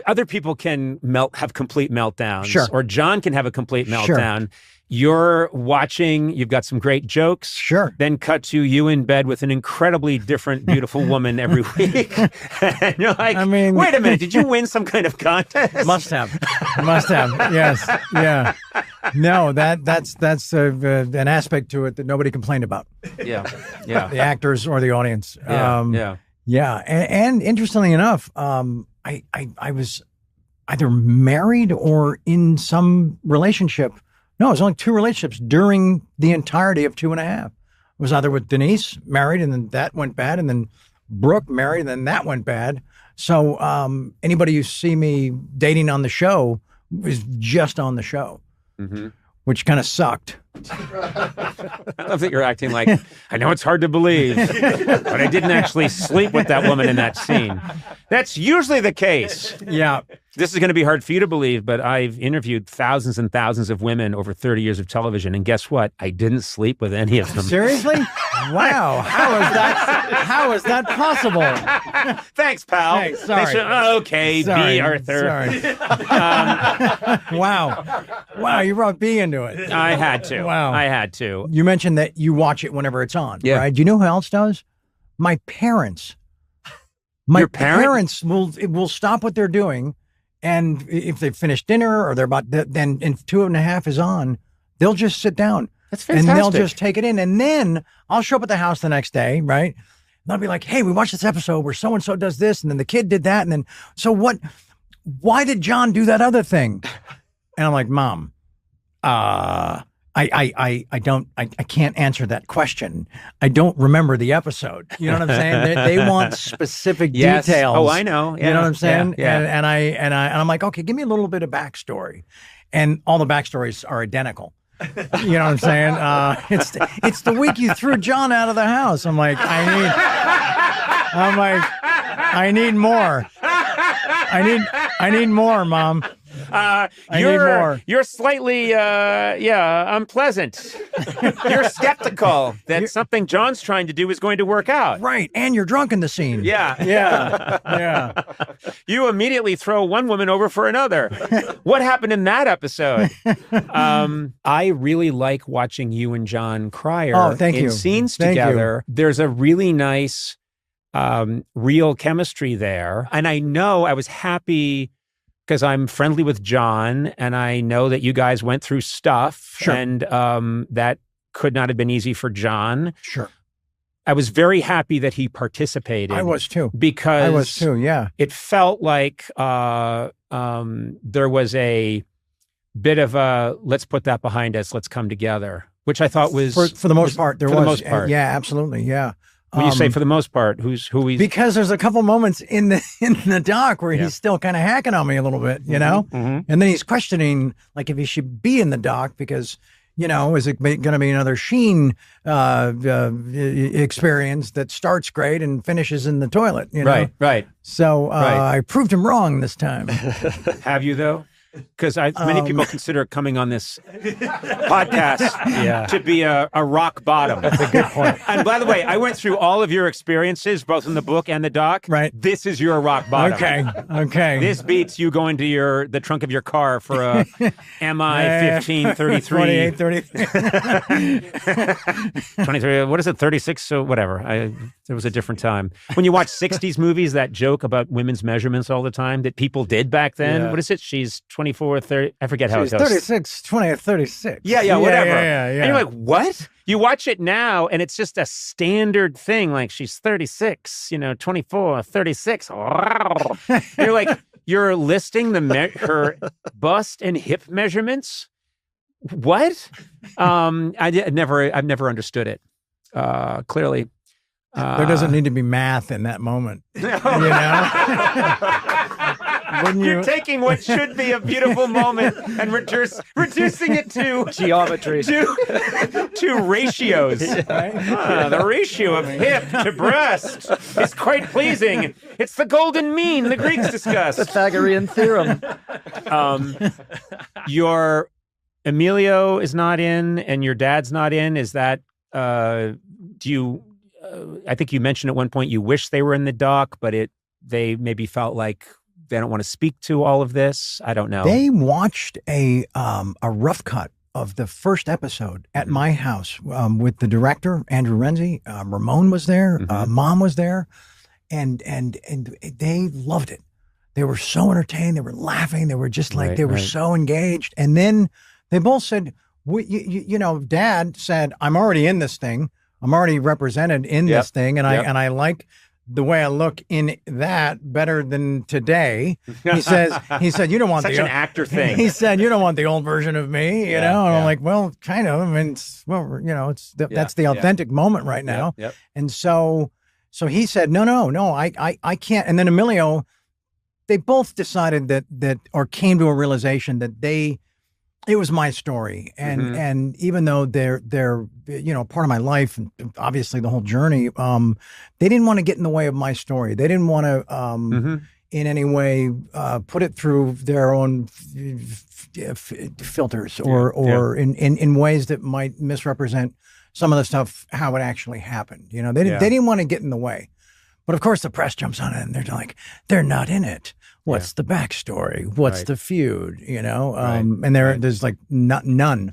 other people can have complete meltdowns. Sure. Or John can have a complete meltdown. Sure. You're watching, you've got some great jokes. Sure. Then cut to you in bed with an incredibly different, beautiful woman every week. And you're like, wait a minute, did you win some kind of contest? Must have. Yes. Yeah. No, that's an aspect to it that nobody complained about. Yeah. The actors or the audience. Yeah. And interestingly enough, I was either married or in some relationship. No, it was only 2 relationships during the entirety of 2.5. It was either with Denise, married, and then that went bad, and then Brooke, married, and then that went bad. So anybody you see me dating on the show was just on the show, which kind of sucked. I love that you're acting like, I know it's hard to believe, but I didn't actually sleep with that woman in that scene. That's usually the case. Yeah. This is going to be hard for you to believe, but I've interviewed thousands and thousands of women over 30 years of television, and guess what? I didn't sleep with any of them. Seriously? Wow. How is that possible? Thanks, pal. Hey, sorry. Okay, sorry. B. Arthur. Sorry. Wow, you brought B into it. I had to. Wow. I had to. You mentioned that you watch it whenever it's on, right? Do you know who else does? My parents. Your parents will stop what they're doing, and if they've finished dinner or they're about, then in 2.5 is on, they'll just sit down. That's fantastic. And they'll just take it in. And then I'll show up at the house the next day, right? And I'll be like, hey, we watched this episode where so-and-so does this, and then the kid did that, and then, so what, why did John do that other thing? And I'm like, Mom, I can't answer that question. I don't remember the episode. You know what I'm saying? They want specific details. Oh, I know. Yeah. You know what I'm saying? Yeah. And I'm like, okay, give me a little bit of backstory. And all the backstories are identical. You know what I'm saying? It's the week you threw John out of the house. I'm like, I need more. I need more, Mom. You're slightly, unpleasant. You're skeptical that something John's trying to do is going to work out. Right, and you're drunk in the scene. Yeah. You immediately throw one woman over for another. What happened in that episode? I really like watching you and John Cryer in scenes together. There's a really nice, real chemistry there. And I know I was happy because I'm friendly with John, and I know that you guys went through stuff, and that could not have been easy for John. Sure. I was very happy that he participated. I was too. Because I was too, yeah. It felt like there was a bit of a, let's put that behind us, let's come together, which I thought was... For the most part, there was. For the most part. Yeah, absolutely, yeah. When you say for the most part, who he's... Because there's a couple moments in the doc where he's still kind of hacking on me a little bit, you know? And then he's questioning, like, if he should be in the doc because, you know, is it going to be another Sheen experience that starts great and finishes in the toilet, you know? Right. So I proved him wrong this time. Have you, though? Because many people consider coming on this podcast to be a rock bottom. That's a good point. And by the way, I went through all of your experiences, both in the book and the doc. Right. This is your rock bottom. Okay. This beats you going to the trunk of your car for a MI 1533. 2833. 23. What is it? 36? So whatever. There was a different time. When you watch 60s movies, that joke about women's measurements all the time that people did back then. What is it? She's 24, 30, I forget how it goes. 36, 20 or 36. Yeah, whatever. Yeah. And you're like, what? You watch it now, and it's just a standard thing. Like, she's 36, 24, 36. You're like, you're listing her bust and hip measurements? What? I've never understood it. Clearly. There doesn't need to be math in that moment. You know? You're taking what should be a beautiful moment and reducing it to geometry, to ratios. The ratio of hip to breast is quite pleasing. It's the golden mean the Greeks discussed. Pythagorean theorem. Your Emilio is not in, and your dad's not in. Is that? Do you? I think you mentioned at one point you wish they were in the doc, but they maybe felt like they don't want to speak to all of this. I don't know. They watched a rough cut of the first episode at my house with the director, Andrew Renzi. Ramon was there. Mom was there. And they loved it. They were so entertained. They were laughing. They were just like, they were so engaged. And then they both said, Dad said, I'm already in this thing. I'm already represented in this thing. And I like the way I look in that better than today. He said, you don't want such an actor thing. He said, you don't want the old version of me, you know? And I'm like, well, kind of. I mean, that's the authentic moment right now. And so he said, no, I can't. And then Emilio, they both decided that or came to a realization that it was my story. And even though they're part of my life and obviously the whole journey, they didn't want to get in the way of my story. They didn't want to in any way put it through their own filters or in ways that might misrepresent some of the stuff, how it actually happened. They didn't want to get in the way. But of course the press jumps on it and they're like, they're not in it. What's the backstory? What's the feud? And there's like none.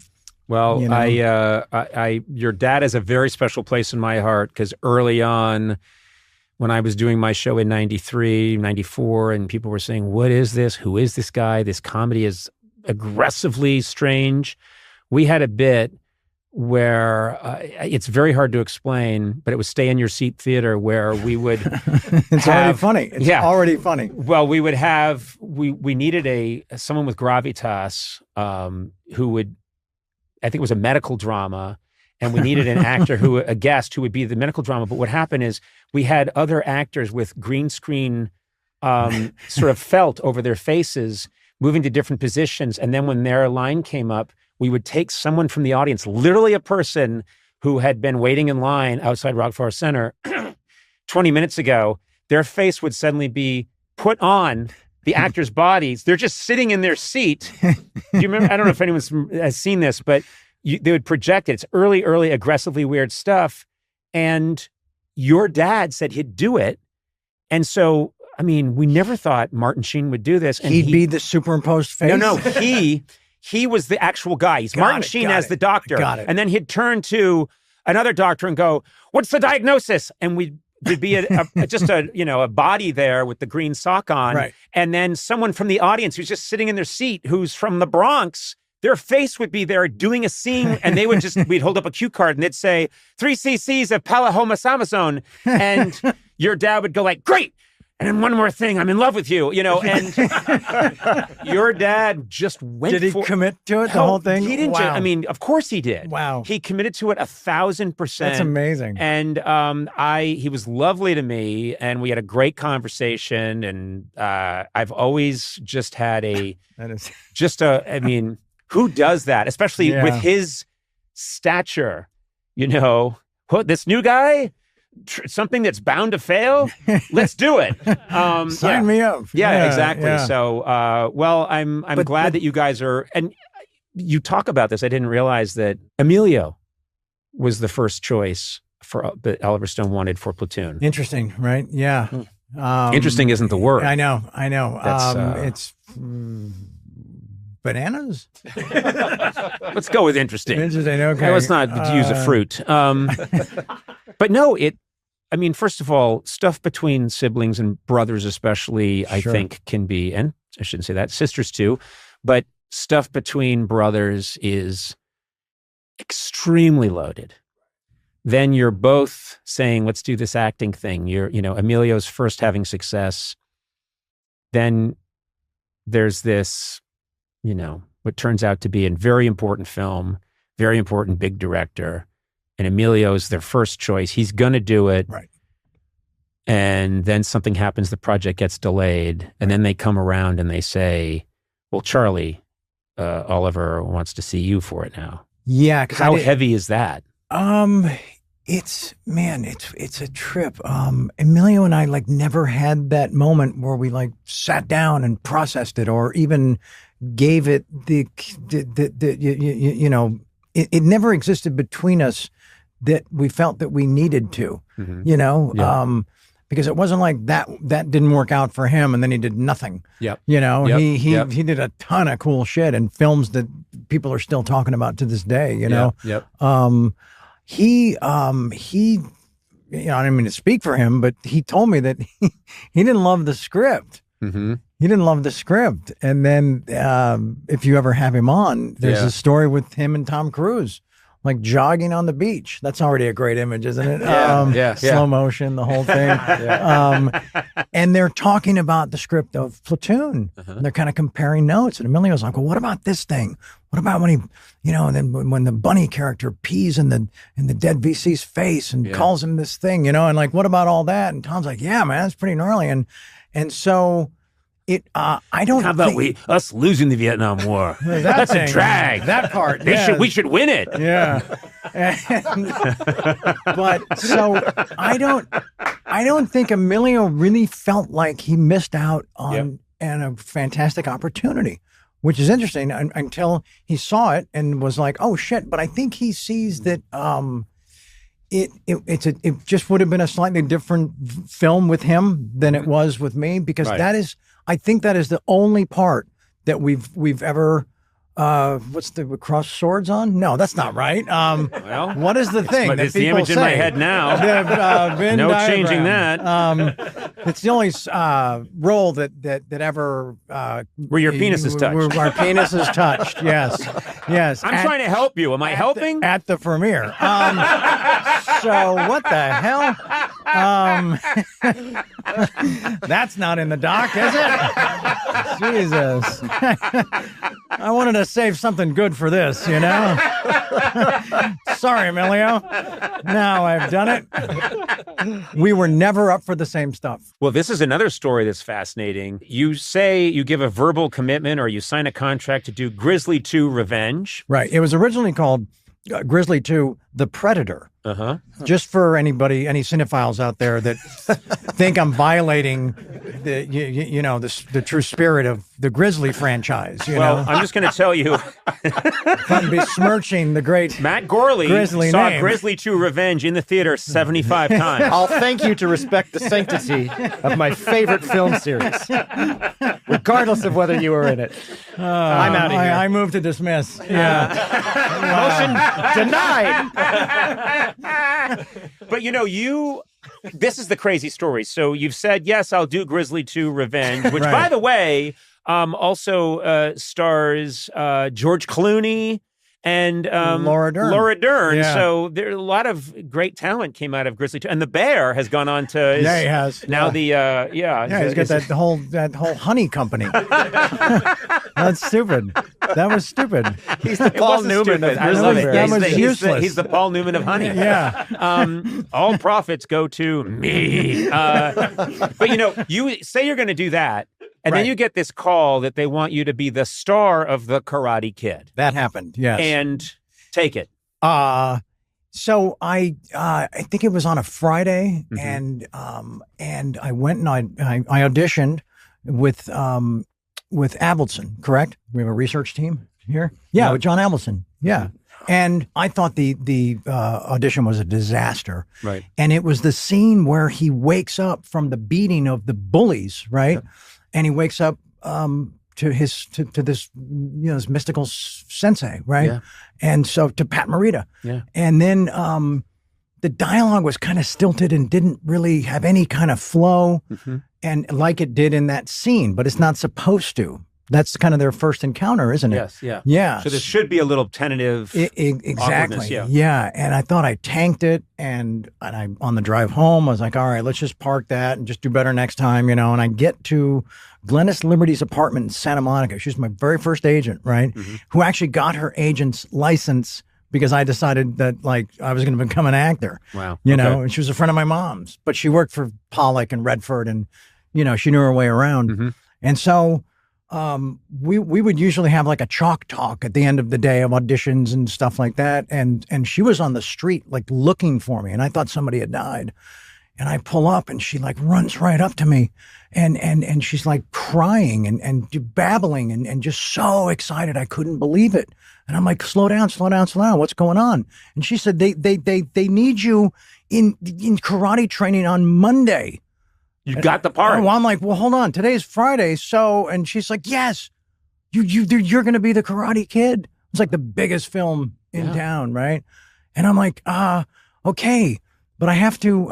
Well, your dad has a very special place in my heart because early on, when I was doing my show in 93, 94, and people were saying, what is this? Who is this guy? This comedy is aggressively strange. We had a bit where it's very hard to explain, but it was stay in your seat theater where we would already funny. It's already funny. Well, we would have, we needed someone with gravitas who would, I think it was a medical drama, and we needed an actor a guest who would be the medical drama. But what happened is we had other actors with green screen sort of felt over their faces, moving to different positions. And then when their line came up, we would take someone from the audience, literally a person who had been waiting in line outside Rock Forest Center 20 minutes ago. Their face would suddenly be put on the actors' bodies. They're just sitting in their seat. Do you remember? I don't know if anyone has seen this, but they would project it. It's early, aggressively weird stuff. And your dad said he'd do it. And so, I mean, we never thought Martin Sheen would do this. And he'd be the superimposed face? No, he was the actual guy. He's Martin Sheen as the doctor. Got it. And then he'd turn to another doctor and go, what's the diagnosis? And there'd be just a body there with the green sock on. Right. And then someone from the audience who's just sitting in their seat, who's from the Bronx, their face would be there doing a scene, and we'd hold up a cue card and they'd say, 3 cc's of palahomosamazone. And your dad would go like, great. And then one more thing, I'm in love with you, and your dad just went for it. Did he commit to it, the whole thing? He didn't. Wow. I mean, of course he did. Wow. He committed to it 1,000%. That's amazing. And he was lovely to me, and we had a great conversation, and I've always just had I mean, who does that? Especially with his stature, this new guy? Something that's bound to fail, let's do it. Sign me up. Yeah, exactly. Yeah. So, I'm glad that you guys are, and you talk about this. I didn't realize that Emilio was the first choice that Oliver Stone wanted for Platoon. Interesting, right? Yeah. Interesting isn't the word. I know. It's bananas. Let's go with interesting. Interesting. Okay. Let's not use a fruit. But no, first of all, stuff between siblings and brothers especially, I think can be, and I shouldn't say that, sisters too, but stuff between brothers is extremely loaded. Then you're both saying, let's do this acting thing. Emilio's first having success. Then there's this, what turns out to be a very important film, very important big director. And Emilio's their first choice. He's going to do it. Right. And then something happens, the project gets delayed. And then they come around and they say, well, Charlie, Oliver wants to see you for it now. Yeah. How heavy is that? It's a trip. Emilio and I never had that moment where we sat down and processed it or even gave it it never existed between us that we felt that we needed to, because it wasn't like that didn't work out for him and then he did nothing. Yep. You know, Yep. he did a ton of cool shit and films that people are still talking about to this day, you know. Yep. He you know, I didn't mean to speak for him, but he told me that he didn't love the script. Mm-hmm. He didn't love the script. And then if you ever have him on, there's a story with him and Tom Cruise, like jogging on the beach. That's already a great image, isn't it? Slow motion, the whole thing. And they're talking about the script of Platoon. And they're kind of comparing notes. And Emilio's like, well, what about this thing? What about when he, you know, and then when the bunny character pees in the dead VC's face and calls him this thing, you know, and like, what about all that? And Tom's like, yeah, man, it's pretty gnarly. And so it, I don't. How about us losing the Vietnam War? That's a drag. That part. We should win it. Yeah. But so I don't think Emilio really felt like he missed out on a fantastic opportunity. Which is interesting until he saw it and was like, "Oh shit!" But I think he sees that it just would have been a slightly different film with him than it was with me, because I think that is the only part that we've ever. What's the cross swords on? No, that's not right. Well, what is the thing? It's the image in my head now. No diagram. Changing that. It's the only role that ever where your penis is touched. Where our penis is touched. Yes. I'm trying to help you. Am I helping? At the premiere. So what the hell? That's not in the doc, is it? Jesus. I wanted to save something good for this, you know? Sorry, Emilio. Now I've done it. We were never up for the same stuff. Well, this is another story that's fascinating. You say you give a verbal commitment or you sign a contract to do Grizzly 2 Revenge. Right. It was originally called Grizzly 2 The Predator. Just for any cinephiles out there that think I'm violating the true spirit of the Grizzly franchise. You know? I'm just going to tell you, I'm besmirching the great Matt Gorley Grizzly saw name. Grizzly 2 Revenge in the theater 75 times. I'll thank you to respect the sanctity of my favorite film series, regardless of whether you were in it. I'm out of here. I move to dismiss. Yeah. Motion denied. But this is the crazy story. So you've said, yes, I'll do Grizzly 2 Revenge, which by the way, also stars George Clooney and Laura Dern. Yeah. So there a lot of great talent came out of Grizzly 2. And the Bear has gone on to he has. Now he's got that whole honey company. That's stupid. That was stupid. He's the Paul Newman of Grizzly Bear. That was useless. He's the Paul Newman of honey. Yeah. All profits go to me. But you say you're going to do that. And then you get this call that they want you to be the star of The Karate Kid. That happened, yes. And take it. So I think it was on a Friday, and I went and I auditioned with Avildsen, correct? We have a research team here. Yeah, with John Avildsen. Yeah. And I thought the audition was a disaster. Right. And it was the scene where he wakes up from the beating of the bullies, right? Yeah. And he wakes up to this this mystical sensei, right? Yeah. And so to Pat Morita. Yeah. And then the dialogue was kind of stilted and didn't really have any kind of flow, and like it did in that scene, but it's not supposed to. That's kind of their first encounter, isn't it? Yes, yeah. Yeah. So this should be a little tentative. Exactly. Yeah. And I thought I tanked it. And I on the drive home, I was like, all right, let's just park that and just do better next time, And I get to Glennis Liberty's apartment in Santa Monica. She was my very first agent, right? Who actually got her agent's license because I decided that I was going to become an actor. Wow. And she was a friend of my mom's, but she worked for Pollock and Redford, and she knew her way around. And so we would usually have like a chalk talk at the end of the day of auditions and stuff like that. And she was on the street looking for me, and I thought somebody had died. And I pull up and she runs right up to me and she's crying and babbling and just so excited. I couldn't believe it. And I'm like, slow down. What's going on? And she said, they need you in karate training on Monday. You got the part. Well, I'm like, well, hold on. Today's Friday. So, and she's like, yes, you're going to be the Karate Kid. It's like the biggest film in town, right? And I'm like, okay, but I have to,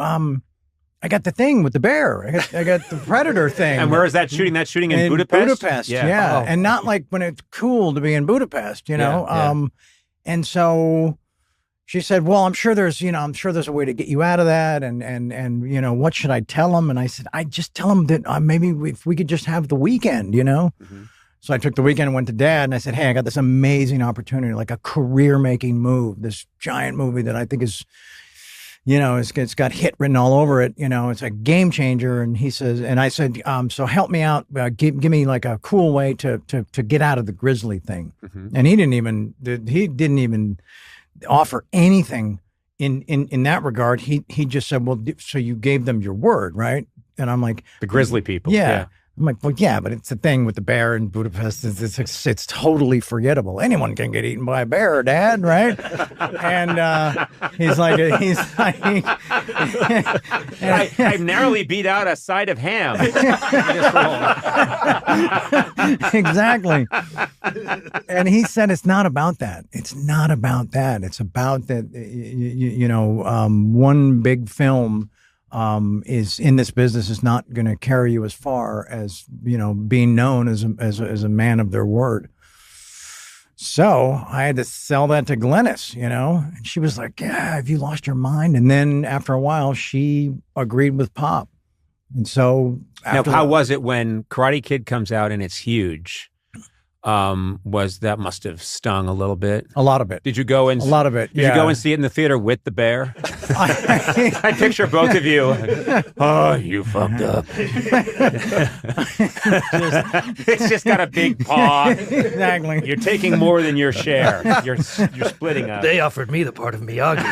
I got the thing with the bear. I got the Predator thing. And where is that shooting? That's shooting in Budapest? Budapest, yeah. And not like when it's cool to be in Budapest, you know? And so she said, well, I'm sure there's a way to get you out of that. And you know, what should I tell them? And I said, I just tell them that maybe if we could just have the weekend, you know? Mm-hmm. So I took the weekend and went to Dad and I said, hey, I got this amazing opportunity, like a career-making move, this giant movie that I think is, you know, it's got hit written all over it. You know, it's a game changer. And he says, and I said, so help me out. Give me like a cool way to get out of the grizzly thing. Mm-hmm. And he didn't even offer anything in that regard. He just said, well, so you gave them your word, right? And I'm like, the grizzly people. Yeah. I'm like, well, yeah, but it's the thing with the bear in Budapest. It's totally forgettable. Anyone can get eaten by a bear, Dad, right? And he's like, I've narrowly beat out a side of ham. Exactly. And he said, it's not about that. It's not about that. It's about that. You know, one big film. Is in this business is not going to carry you as far as, you know, being known as a man of their word. So I had to sell that to Glennis, you know, and she was like, yeah, have you lost your mind? And then after a while, she agreed with Pop. And so now, how was it when Karate Kid comes out and it's huge? That must have stung a little bit. A lot of it. Did you go and a lot of it? Did you go and see it in the theater with the bear? I picture both of you. Oh, you fucked up. It's just got a big paw. Exactly. You're taking more than your share. You're splitting up. They offered me the part of Miyagi.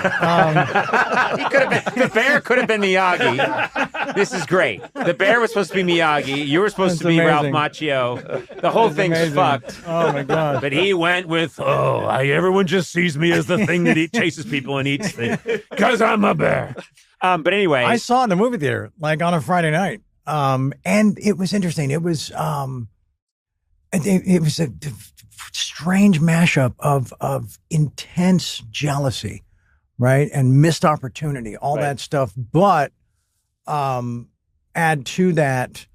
The bear could have been Miyagi. This is great. The bear was supposed to be Miyagi. You were supposed to be Ralph Macchio. The whole thing's fucked. Oh my God! But he went with, everyone just sees me as the thing that chases people and eats things because I'm a bear. But anyway, I saw it in the movie theater, like on a Friday night, and it was interesting. It was a strange mashup of intense jealousy, right, and missed opportunity, all that stuff. But add to that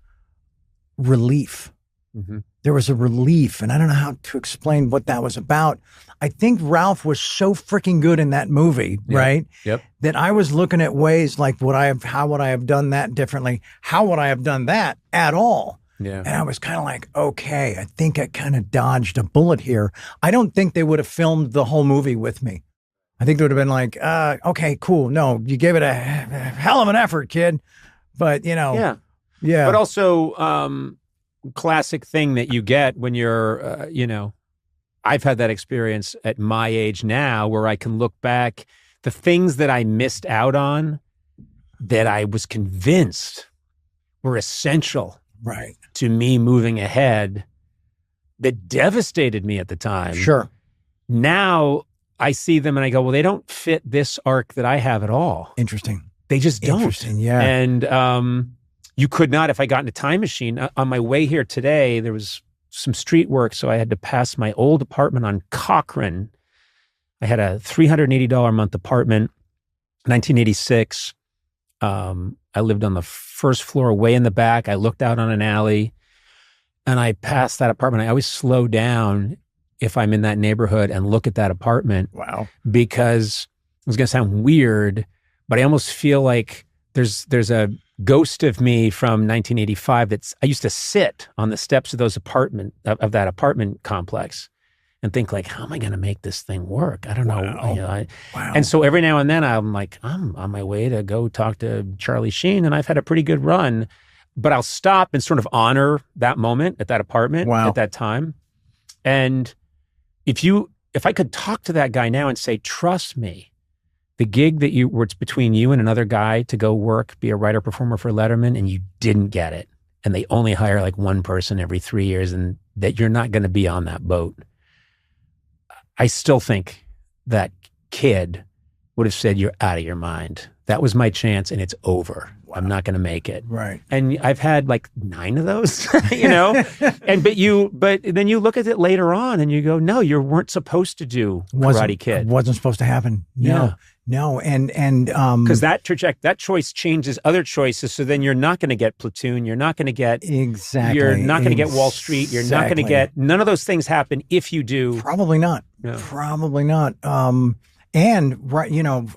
relief. Mm-hmm. There was a relief, and I don't know how to explain what that was about. I think Ralph was so freaking good in that movie, right? Yep. That I was looking at ways like, how would I have done that differently? How would I have done that at all? Yeah. And I was kind of like, okay, I think I kind of dodged a bullet here. I don't think they would have filmed the whole movie with me. I think they would have been like, okay, cool. No, you gave it a hell of an effort, kid. But, you know. Yeah. But also, classic thing that you get when you're, you know, I've had that experience at my age now where I can look back, the things that I missed out on that I was convinced were essential to me moving ahead that devastated me at the time. Sure. Now I see them and I go, well, they don't fit this arc that I have at all. Interesting. They just don't. Interesting, yeah. And, you could not, if I got in a time machine. On my way here today, there was some street work, so I had to pass my old apartment on Cochrane. I had a $380 a month apartment, 1986. I lived on the first floor, way in the back. I looked out on an alley, and I passed that apartment. I always slow down if I'm in that neighborhood and look at that apartment. Wow. Because it was going to sound weird, but I almost feel like there's a ghost of me from 1985 I used to sit on the steps of that apartment complex and think like, how am I going to make this thing work? I don't know. Wow. And so every now and then I'm like, I'm on my way to go talk to Charlie Sheen and I've had a pretty good run, but I'll stop and sort of honor that moment at that apartment at that time. And if I could talk to that guy now and say, trust me, the gig where it's between you and another guy to go work, be a writer performer for Letterman, and you didn't get it, and they only hire like one person every 3 years, and that you're not going to be on that boat. I still think that kid would have said, "You're out of your mind. that was my chance and it's over. Wow. I'm not going to make it. Right. And I've had like 9 of those, you know, but then you look at it later on and you go, no, you weren't supposed to do Karate Kid. Wasn't supposed to happen. No. And because that choice changes other choices. So then you're not going to get Platoon. You're not going to get You're not going to get Wall Street. You're not going to get none of those things happen if you do. Probably not. No. Probably not. And right, you know,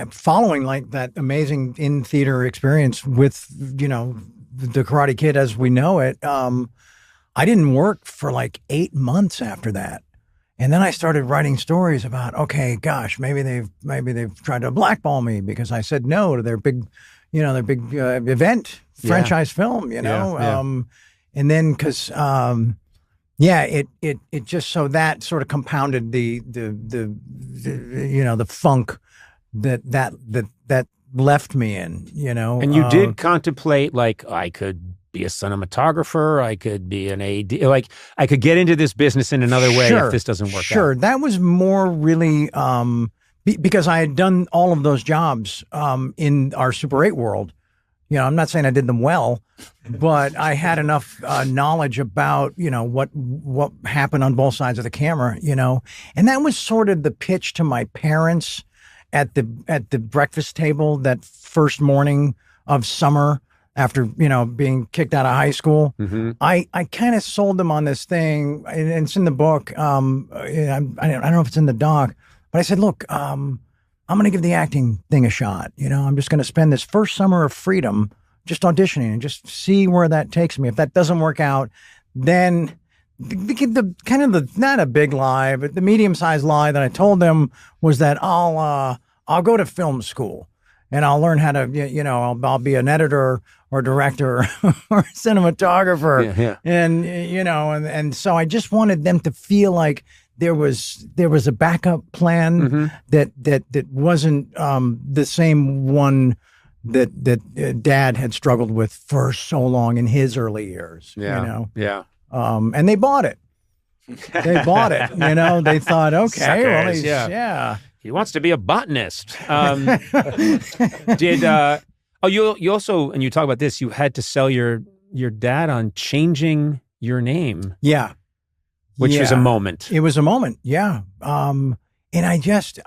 following like that amazing in theater experience with, you know, the Karate Kid as we know it, I didn't work for like 8 months after that. And then I started writing stories about, okay, gosh, maybe they've tried to blackball me because I said no to their big event franchise film, you know. And then because it just so that sort of compounded the you know, the funk that left me in, you know. And you did contemplate, like, I could be a cinematographer, I could be an AD, like I could get into this business in another way if this doesn't work out. Sure, that was more really because I had done all of those jobs in our Super 8 world. You know, I'm not saying I did them well, but I had enough knowledge about, you know, what happened on both sides of the camera, you know. And that was sort of the pitch to my parents at the breakfast table that first morning of summer after, you know, being kicked out of high school. Mm-hmm. I kind of sold them on this thing, and it's in the book. I don't know if it's in the doc, but I said, look, I'm going to give the acting thing a shot. You know, I'm just going to spend this first summer of freedom just auditioning and just see where that takes me. If that doesn't work out, then the kind of the, not a big lie, but the medium-sized lie that I told them was that I'll go to film school and I'll learn how to, you know, I'll be an editor or director or cinematographer. Yeah. And, you know, and so I just wanted them to feel like there was a backup plan that wasn't the same one that Dad had struggled with for so long in his early years. Yeah. You know? Yeah. And they bought it. They bought it. You know, they thought, okay, Suckers, well, yeah. He wants to be a botanist. You also, and you talk about this, you had to sell your dad on changing your name. Yeah. Which was a moment. It was a moment, yeah. And I just,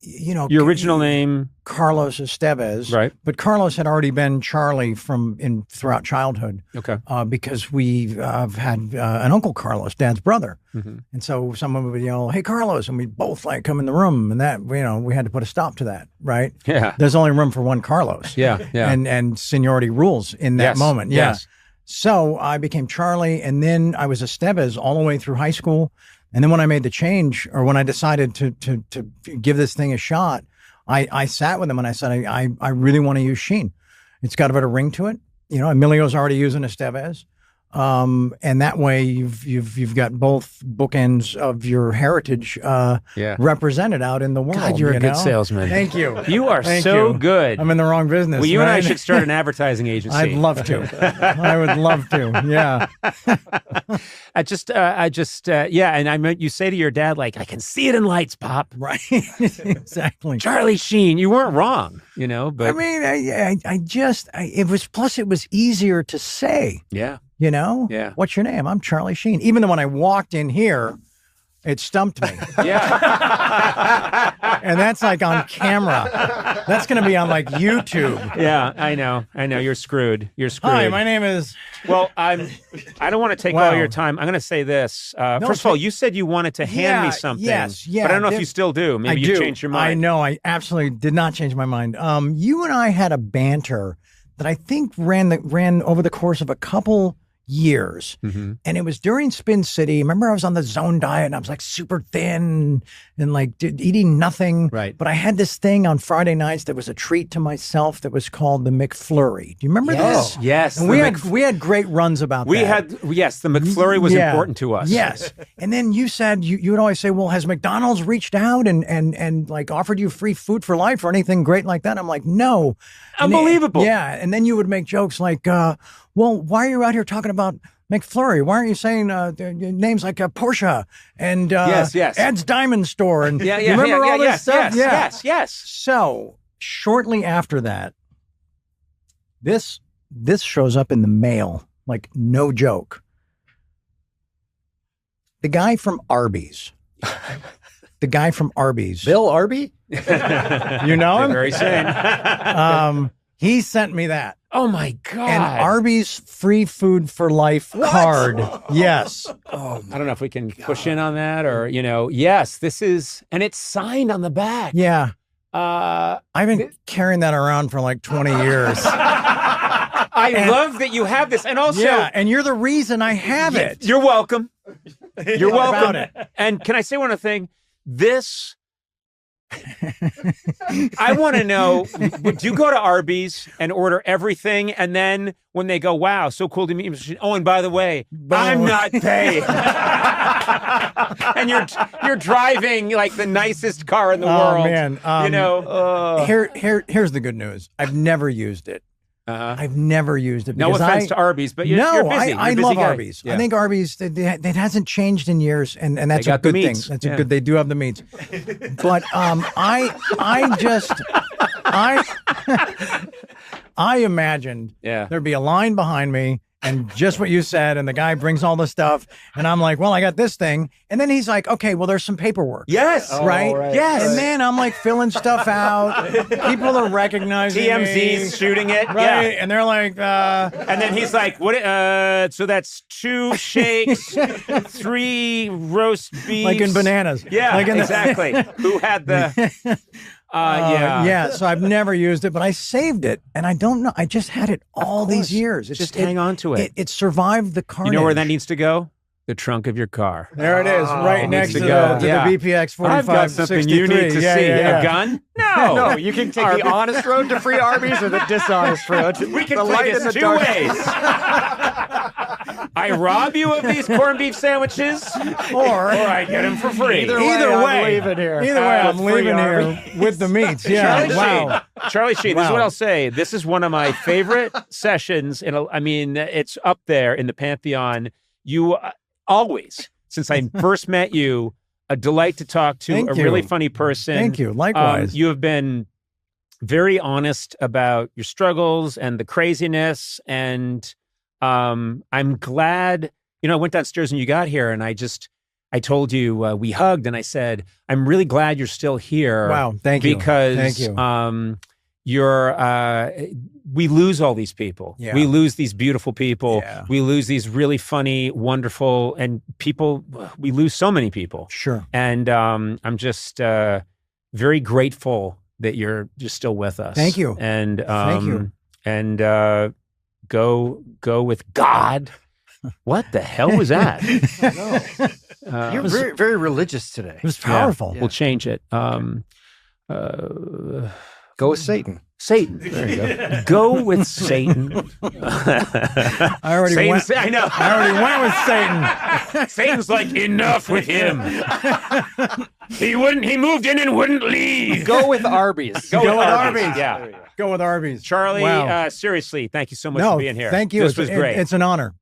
you know, your original name, Carlos Estevez, right? But Carlos had already been Charlie throughout childhood. Okay, because we had an uncle Carlos, Dad's brother, and so someone would yell, "Hey, Carlos!" and we'd both like come in the room, and that, you know, we had to put a stop to that, right? Yeah, there's only room for one Carlos. Yeah. and seniority rules in that moment. Yeah. Yes. So I became Charlie, and then I was Estevez all the way through high school. And then when I made the change, or when I decided to give this thing a shot, I sat with him and I said, I really want to use Sheen. It's got a bit of ring to it. You know, Emilio's already using Estevez. And that way you've got both bookends of your heritage represented out in the world. God, you're a good salesman. Thank you. You are so good. I'm in the wrong business. Well, you and I should start an advertising agency. I'd love to. I would love to. Yeah. And you say to your dad, like, I can see it in lights, Pop. Right. Exactly. Charlie Sheen. You weren't wrong, you know, but I mean, it was easier to say. Yeah. You know? Yeah. What's your name? I'm Charlie Sheen. Even though when I walked in here, it stumped me. Yeah. And that's like on camera. That's going to be on like YouTube. Yeah, I know. You're screwed. Hi, my name is... Well, I don't want to take all your time. I'm going to say this. First of all, you said you wanted to hand me something. Yes, yeah. But I don't know if you still do. Maybe you changed your mind. I know. I absolutely did not change my mind. You and I had a banter that I think ran over the course of a couple years. And it was during Spin City. Remember, I was on the Zone diet and I was like super thin and like eating nothing. Right. But I had this thing on Friday nights that was a treat to myself that was called the McFlurry. Do you remember this? Yes. And we had great runs about that. The McFlurry was important to us. Yes. And then you said, you would always say, well, has McDonald's reached out and like offered you free food for life or anything great like that? I'm like, no. Unbelievable. And then you would make jokes like, well, why are you out here talking about McFlurry? Why aren't you saying names like Porsche and yes. Ed's Diamond Store? And yeah, you remember all this stuff? Yes. So shortly after that, this shows up in the mail, like no joke. The guy from Arby's. Bill Arby? You know him? Very sane. He sent me that. Oh my God. An Arby's free food for life card. Yes. Oh, I don't know if we can push in on that or, yes, this is, and it's signed on the back. Yeah. I've been carrying that around for like 20 years. I love that you have this. And also, yeah, and you're the reason I have it. You're welcome. You're welcome. About it. And can I say one other thing? This, I want to know, would you go to Arby's and order everything? And then when they go, wow, so cool to meet you. Oh, and by the way, I'm not paid. And you're driving like the nicest car in the world. Man. Here's the good news. I've never used it. I've never used it. No offense to Arby's, but you're busy. I love Arby's. Yeah. I think Arby's, it hasn't changed in years, and that's a good thing. That's a good. They do have the meats, but I imagined there'd be a line behind me. And just what you said, and the guy brings all the stuff, and I'm like, well, I got this thing. And then he's like, okay, well, there's some paperwork. Yes. Right? Yes. And then I'm like filling stuff out. People are recognizing TMZ's me. shooting it. Right? Yeah. And they're like, and then he's like, what? So that's 2 shakes, 3 roast beefs. like in Bananas. Yeah, like in exactly. Who had the... yeah. So I've never used it, but I saved it, and I don't know. I just had it all these years. Just hang on to it. It survived the carnage. You know where that needs to go? The trunk of your car. There it is, right next to the BPX 4563. I've got something you need to see. A gun? No. No, you can take the honest road to free Arby's or the dishonest road. We can play this 2 ways. I rob you of these corned beef sandwiches, or I get them for free. Either way, I'm leaving here. Either way, I'm leaving here with the meats. Yeah, Charlie Sheen, this is what I'll say. This is one of my favorite sessions. I mean, it's up there in the pantheon. You always, since I first met you, a delight to talk to, really funny person. Thank you. Likewise. You have been very honest about your struggles and the craziness, and I'm glad, I went downstairs when you got here, and I told you, we hugged, and I said, I'm really glad you're still here. Wow, thank you. Because thank you. We lose all these people. Yeah. We lose these beautiful people. Yeah. We lose these really funny, wonderful, and we lose so many people. Sure. And I'm just very grateful that you're just still with us. Thank you. And thank you. And go with God. What the hell was that? You're very, very religious today. It was powerful. Yeah. We'll change it. Go with Satan. Satan. There you go. Go with Satan. I already went with Satan. Satan's like, enough with him. He moved in and wouldn't leave. Go with Arby's. Go with Arby's. Yeah. Go with Arby's. Charlie, wow. Seriously, thank you so much for being here. Thank you. This was great. It's an honor.